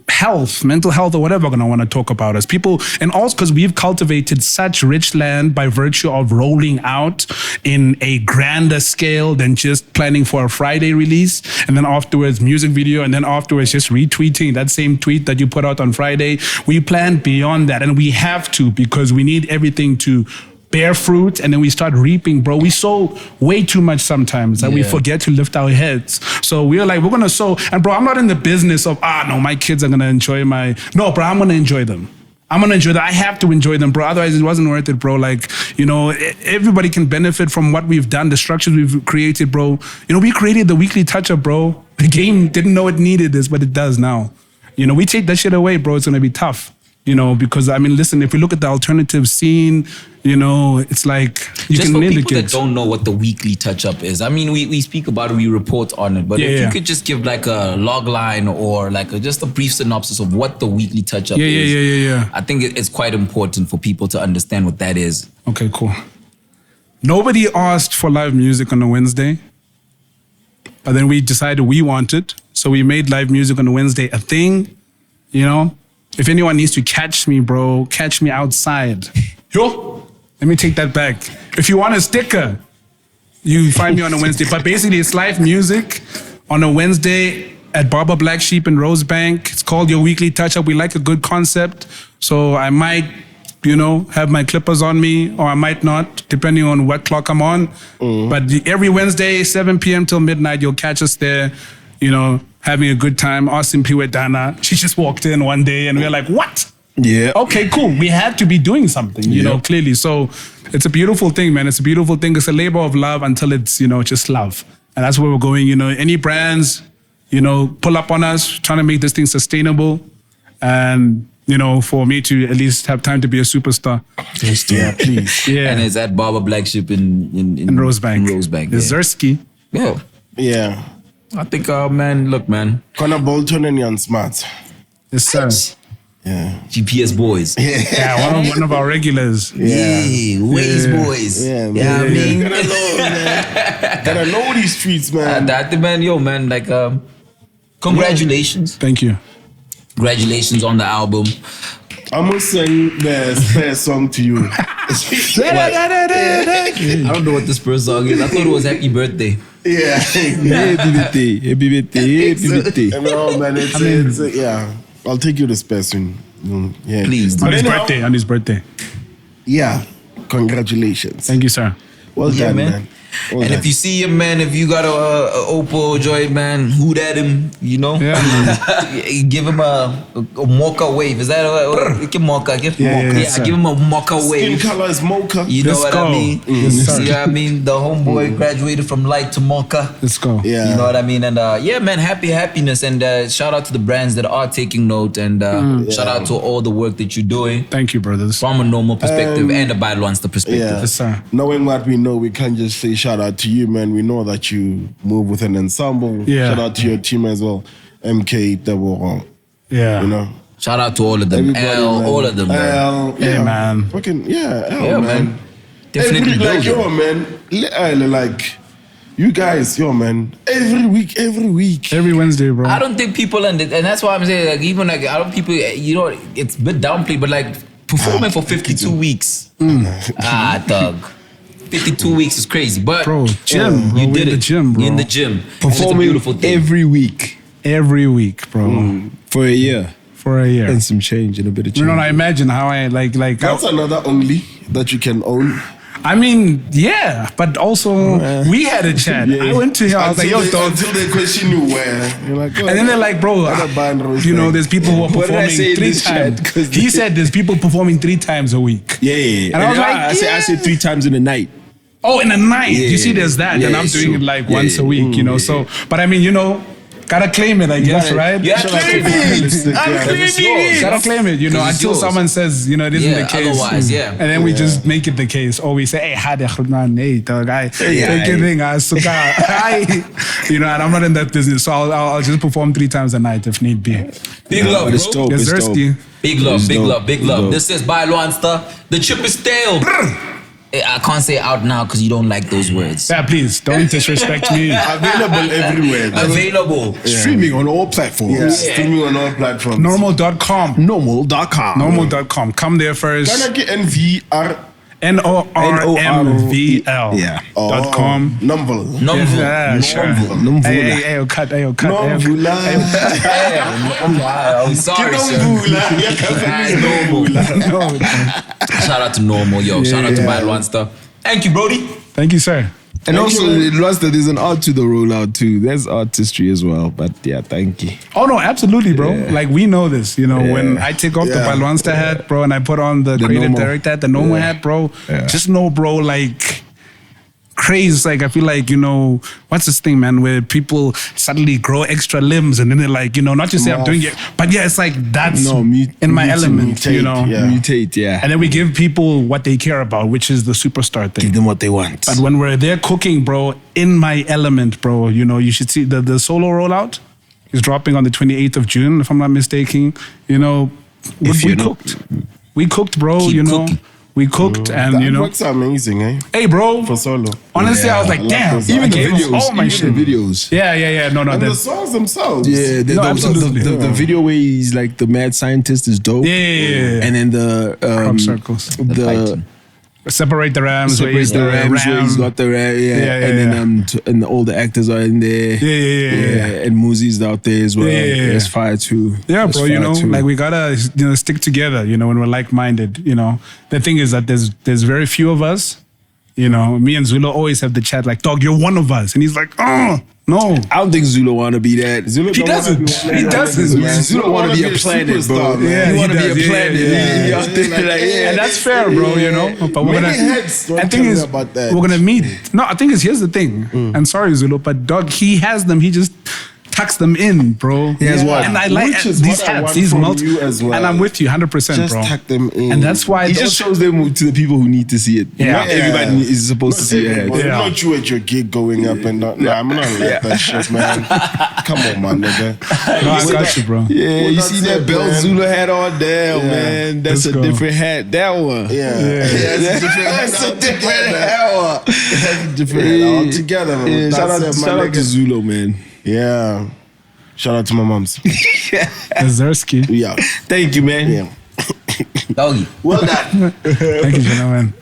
Speaker 4: health, mental health or whatever are going to want to talk about us. People, and also because we've cultivated such rich land by virtue of rolling out in a grander scale than just planning for a Friday release. And then afterwards, music video. And then afterwards, just retweeting that same tweet that you put out on Friday. We planned beyond that. And we have to, because we need everything to bear fruit, and then we start reaping, bro. We sow way too much sometimes that we forget to lift our heads. So we're like, we're going to sow. And bro, I'm not in the business of, no, my kids are going to enjoy no, bro, I'm going to enjoy them. I'm going to enjoy them. I have to enjoy them, bro. Otherwise, it wasn't worth it, bro. Like, everybody can benefit from what we've done, the structures we've created, bro. We created the weekly touch-up, bro. The game didn't know it needed this, but it does now. We take that shit away, bro. It's going to be tough. You know, because I mean, listen, if we look at the alternative scene, you know, it's like you
Speaker 2: just
Speaker 4: can
Speaker 2: for
Speaker 4: name the
Speaker 2: people that
Speaker 4: gigs.
Speaker 2: don't know what the weekly touch-up is. I mean, we speak about it, we report on it, but if you could just give like a log line or like just a brief synopsis of what the weekly touch-up is.
Speaker 4: Yeah.
Speaker 2: I think it's quite important for people to understand what that is.
Speaker 4: Okay, cool. Nobody asked for live music on a Wednesday, but then we decided we wanted, so we made live music on a Wednesday a thing, you know? If anyone needs to catch me, bro, catch me outside. Yo, let me take that back. If you want a sticker, you find me on a Wednesday. But basically, it's live music on a Wednesday at Barber Black Sheep in Rosebank. It's called Your Weekly Touch-Up. We like a good concept. So I might, you know, have my clippers on me, or I might not, depending on what clock I'm on. But every Wednesday, 7 p.m. till midnight, you'll catch us there, you know, having a good time. Austin Piwedana, she just walked in one day and we were like, what?
Speaker 3: Yeah.
Speaker 4: Okay, cool. We had to be doing something, you know, clearly. So it's a beautiful thing, man. It's a beautiful thing. It's a labor of love until it's, you know, just love. And that's where we're going. You know, any brands, you know, pull up on us, trying to make this thing sustainable. And, you know, for me to at least have time to be a superstar.
Speaker 3: Yeah, please.
Speaker 4: Yeah.
Speaker 2: And it's at Barber Black Sheep in
Speaker 4: Rosebank.
Speaker 2: In Rosebank.
Speaker 4: It's Zersky.
Speaker 2: Yeah.
Speaker 1: Yeah.
Speaker 2: I think, man, look, man.
Speaker 1: Connor Bolton and Jan Smart.
Speaker 4: Yes, sir.
Speaker 1: Yeah.
Speaker 2: GPS boys.
Speaker 4: Yeah, one of our regulars.
Speaker 2: Yeah, Ways boys.
Speaker 1: Yeah, man.
Speaker 2: Yeah, I mean,
Speaker 1: Gotta know, man. Gotta know these streets, man.
Speaker 2: that man, yo, man, like, congratulations.
Speaker 4: Thank you.
Speaker 2: Congratulations on the album.
Speaker 1: I'm gonna sing the spare song to you.
Speaker 2: I don't know what this first song is. I thought it was Happy Birthday.
Speaker 1: Yeah.
Speaker 3: Happy birthday.
Speaker 1: No, man, it's yeah. I'll take you to spare soon. Yeah.
Speaker 2: Please.
Speaker 4: On
Speaker 1: But
Speaker 4: his birthday.
Speaker 1: Yeah. Congratulations.
Speaker 4: Thank you, sir.
Speaker 1: Well
Speaker 2: Yeah,
Speaker 1: done,
Speaker 2: man.
Speaker 1: man. Well
Speaker 2: And
Speaker 1: done.
Speaker 2: if you see him, man, if you got a Oppo Joy, man, hoot at him, you know?
Speaker 4: Yeah.
Speaker 2: Give him a mocha wave. Is that a mocha? Give him a mocha
Speaker 1: Skin
Speaker 2: wave.
Speaker 1: color is mocha.
Speaker 2: You know
Speaker 4: Let's
Speaker 2: what
Speaker 4: go.
Speaker 2: I mean?
Speaker 4: Yes, sir.
Speaker 2: See what I mean? The homeboy graduated from light to mocha.
Speaker 4: Let's go.
Speaker 1: Yeah.
Speaker 2: You know what I mean? And yeah, man, happiness. And shout out to the brands that are taking note. And shout out to all the work that you're doing
Speaker 4: Thank you, brothers.
Speaker 2: from a normal perspective and a ByLwansta perspective.
Speaker 1: Yeah.
Speaker 4: Yes, sir.
Speaker 1: Knowing what we know, we can't just say shout out to you, man. We know that you move with an ensemble.
Speaker 4: Yeah.
Speaker 1: Shout out to your team as well. MK, Double,
Speaker 4: Yeah.
Speaker 1: you know.
Speaker 2: Shout out to all of them.
Speaker 1: Everybody,
Speaker 2: L,
Speaker 1: man.
Speaker 2: all of them, man.
Speaker 1: L,
Speaker 4: Yeah, man.
Speaker 1: Fucking, yeah, L,
Speaker 2: Yeah,
Speaker 1: man.
Speaker 2: man. Definitely
Speaker 1: Every, like,
Speaker 2: building.
Speaker 1: yo, man. Like, you guys, yo, man. Every week.
Speaker 4: Every Wednesday, bro.
Speaker 2: I don't think people, and that's why I'm saying, like, even like, I don't people, you know, it's a bit downplayed, but like, performing for 52 weeks. Thug. 52 weeks is crazy, but
Speaker 4: Bro, gym.
Speaker 2: you
Speaker 4: Bro, we
Speaker 2: did
Speaker 4: in the
Speaker 2: it.
Speaker 4: gym, bro.
Speaker 2: You're in the gym. And it's a
Speaker 3: Performing
Speaker 2: beautiful thing.
Speaker 3: every week
Speaker 4: Every week, bro.
Speaker 3: for a year.
Speaker 4: For a year.
Speaker 3: And some change and a bit of change.
Speaker 4: You know, I imagine how I like.
Speaker 1: That's another only that you can own.
Speaker 4: I mean, yeah, but also we had a chat.
Speaker 1: Yeah.
Speaker 4: I went to him. I was like, yo, dog.
Speaker 1: Until they question you where. You're like, oh,
Speaker 4: And then they're like, bro,
Speaker 1: Other band roast
Speaker 4: you know,
Speaker 1: night.
Speaker 4: there's people who are
Speaker 3: What did I
Speaker 4: performing
Speaker 3: say in
Speaker 4: 3
Speaker 3: this chat?
Speaker 4: times.
Speaker 3: 'Cause
Speaker 4: He said there's people performing 3 times a week.
Speaker 3: Yeah.
Speaker 4: And I was like,
Speaker 3: I said
Speaker 4: yeah.
Speaker 3: 3 times in a night.
Speaker 4: Oh, in a night.
Speaker 3: Yeah.
Speaker 4: You see, there's that.
Speaker 3: Yeah,
Speaker 4: and I'm
Speaker 3: it's
Speaker 4: doing
Speaker 3: true.
Speaker 4: it like
Speaker 3: Yeah,
Speaker 4: once a week, you know. So, but I mean, you know, gotta claim it, I guess, right?
Speaker 2: You have to claim it.
Speaker 1: Yeah,
Speaker 2: it's yours.
Speaker 4: Gotta claim it, you know,
Speaker 2: It's
Speaker 4: until
Speaker 2: yours.
Speaker 4: someone says, you know, it isn't
Speaker 2: Yeah,
Speaker 4: the case.
Speaker 2: otherwise, yeah.
Speaker 4: And then we just make it the case. Or we say, hey, hey, dog, take your thing, you know, and I'm not in that business. So I'll just perform 3 times a night if need be.
Speaker 2: Big love,
Speaker 3: But it's
Speaker 2: bro.
Speaker 3: dope.
Speaker 4: Yes,
Speaker 3: It's
Speaker 4: thirsty.
Speaker 3: dope.
Speaker 2: Big love,
Speaker 3: It's
Speaker 2: big
Speaker 3: dope.
Speaker 2: love, big
Speaker 3: It's
Speaker 2: love.
Speaker 3: dope.
Speaker 2: This is ByLwansta. The chip is stale. I can't say out now because you don't like those words.
Speaker 4: Yeah, please, don't disrespect me.
Speaker 1: Available everywhere.
Speaker 2: Available.
Speaker 3: Streaming on all platforms.
Speaker 1: Yeah, streaming on all platforms.
Speaker 4: Normal.com.
Speaker 3: Normal.com.
Speaker 4: Normal.com. Come there first.
Speaker 1: Can I get NVR?
Speaker 4: NORMVL.
Speaker 3: Yeah.
Speaker 4: .com.
Speaker 1: Normvl.
Speaker 2: Normvl.
Speaker 4: Yeah, sure.
Speaker 3: Normvl.
Speaker 4: Hey, cut.
Speaker 1: Normvl.
Speaker 2: I'm sorry, sir. Guys, normal. Shout out to Normal, yo. Shout out to ByLwansta. Thank you, Brody.
Speaker 4: Thank you, sir.
Speaker 3: And
Speaker 1: Thank
Speaker 3: also,
Speaker 1: you,
Speaker 3: Rasta, there's an art to the rollout too. There's artistry as well. But yeah, thank you.
Speaker 4: Oh no, absolutely, bro.
Speaker 3: Yeah.
Speaker 4: Like we know this, you know. When I take off the
Speaker 1: Yeah.
Speaker 4: ByLwansta hat, bro, and I put on the creative
Speaker 3: normal.
Speaker 4: director hat, the normal hat, bro.
Speaker 3: Yeah.
Speaker 4: Just know, bro, like craze. Like, I feel like, what's this thing, man, where people suddenly grow extra limbs and then they're like, not just say I'm doing it, but yeah, it's like that's in my element,
Speaker 3: Mutate, yeah.
Speaker 4: And then we give people what they care about, which is the superstar thing.
Speaker 3: Give them what they want.
Speaker 4: But when we're there cooking, bro, in my element, bro, you should see the solo rollout is dropping on the 28th of June, if I'm not mistaken. We cooked, bro,
Speaker 2: cooking.
Speaker 4: We cooked and,
Speaker 1: that looks amazing, eh?
Speaker 4: Hey, bro.
Speaker 1: For solo.
Speaker 4: Honestly, I was like, damn.
Speaker 3: Even the videos.
Speaker 4: All my shit.
Speaker 3: The videos.
Speaker 4: Yeah. No,
Speaker 1: And the songs themselves.
Speaker 3: Yeah, the video where he's like the mad scientist is dope.
Speaker 4: Yeah.
Speaker 3: And then the
Speaker 4: crop circles.
Speaker 3: the
Speaker 4: Separate the rams.
Speaker 3: separates the rams where he's got the ram. Yeah. And then and all the actors are in there.
Speaker 4: Yeah.
Speaker 3: And Muzi's out there as well.
Speaker 4: Yeah.
Speaker 3: It's fire too.
Speaker 4: Yeah,
Speaker 3: It's
Speaker 4: bro,
Speaker 3: fire too.
Speaker 4: like we gotta stick together, when we're like-minded, The thing is that there's very few of us, me and Zulu always have the chat like, dog, you're one of us. And he's like, oh, no.
Speaker 3: I don't think Zulu wanna be that.
Speaker 4: He doesn't.
Speaker 3: Zulu wanna be a planet, bro.
Speaker 4: Yeah,
Speaker 3: he wanna
Speaker 4: does.
Speaker 3: be a planet.
Speaker 4: Yeah.
Speaker 3: He out there like,
Speaker 4: And that's fair, bro, But we're
Speaker 1: Many heads don't tell me about that.
Speaker 4: we're gonna meet. No, I think here's the thing. I'm sorry, Zulu, but dog, he has them. He just tucks them in, bro.
Speaker 3: He has what?
Speaker 4: And I like
Speaker 1: Which is
Speaker 4: these
Speaker 1: what I
Speaker 4: hats,
Speaker 1: want
Speaker 4: these
Speaker 1: from
Speaker 4: multi.
Speaker 1: you as well.
Speaker 4: And I'm with you 100%,
Speaker 1: Just
Speaker 4: bro.
Speaker 1: tuck them in.
Speaker 4: And that's why
Speaker 3: He just shows them to the people who need to see it.
Speaker 4: Yeah.
Speaker 3: Not everybody is supposed to see it.
Speaker 1: Well, not you at your gig going up and not. Nah, I'm not like that shit, man. Come on, my nigga.
Speaker 4: No, I got you, bro.
Speaker 3: Yeah,
Speaker 1: Well,
Speaker 3: you
Speaker 1: that's
Speaker 3: see
Speaker 1: it,
Speaker 3: that belt
Speaker 1: man.
Speaker 3: Zulu hat on there,
Speaker 1: Yeah.
Speaker 3: man. That's
Speaker 4: Let's
Speaker 3: a
Speaker 4: go.
Speaker 3: different hat. That one.
Speaker 1: Yeah.
Speaker 3: That's a different hat.
Speaker 1: That's a different hat altogether, man.
Speaker 3: Yeah, shout
Speaker 1: That's it,
Speaker 3: out
Speaker 1: my
Speaker 3: to
Speaker 1: nigga.
Speaker 3: Zulu, man.
Speaker 1: Yeah. Shout out to my moms.
Speaker 4: Zersky.
Speaker 1: Yeah.
Speaker 3: Thank you, man.
Speaker 1: Yeah.
Speaker 2: Doggy.
Speaker 1: Well done.
Speaker 4: Thank you, gentlemen.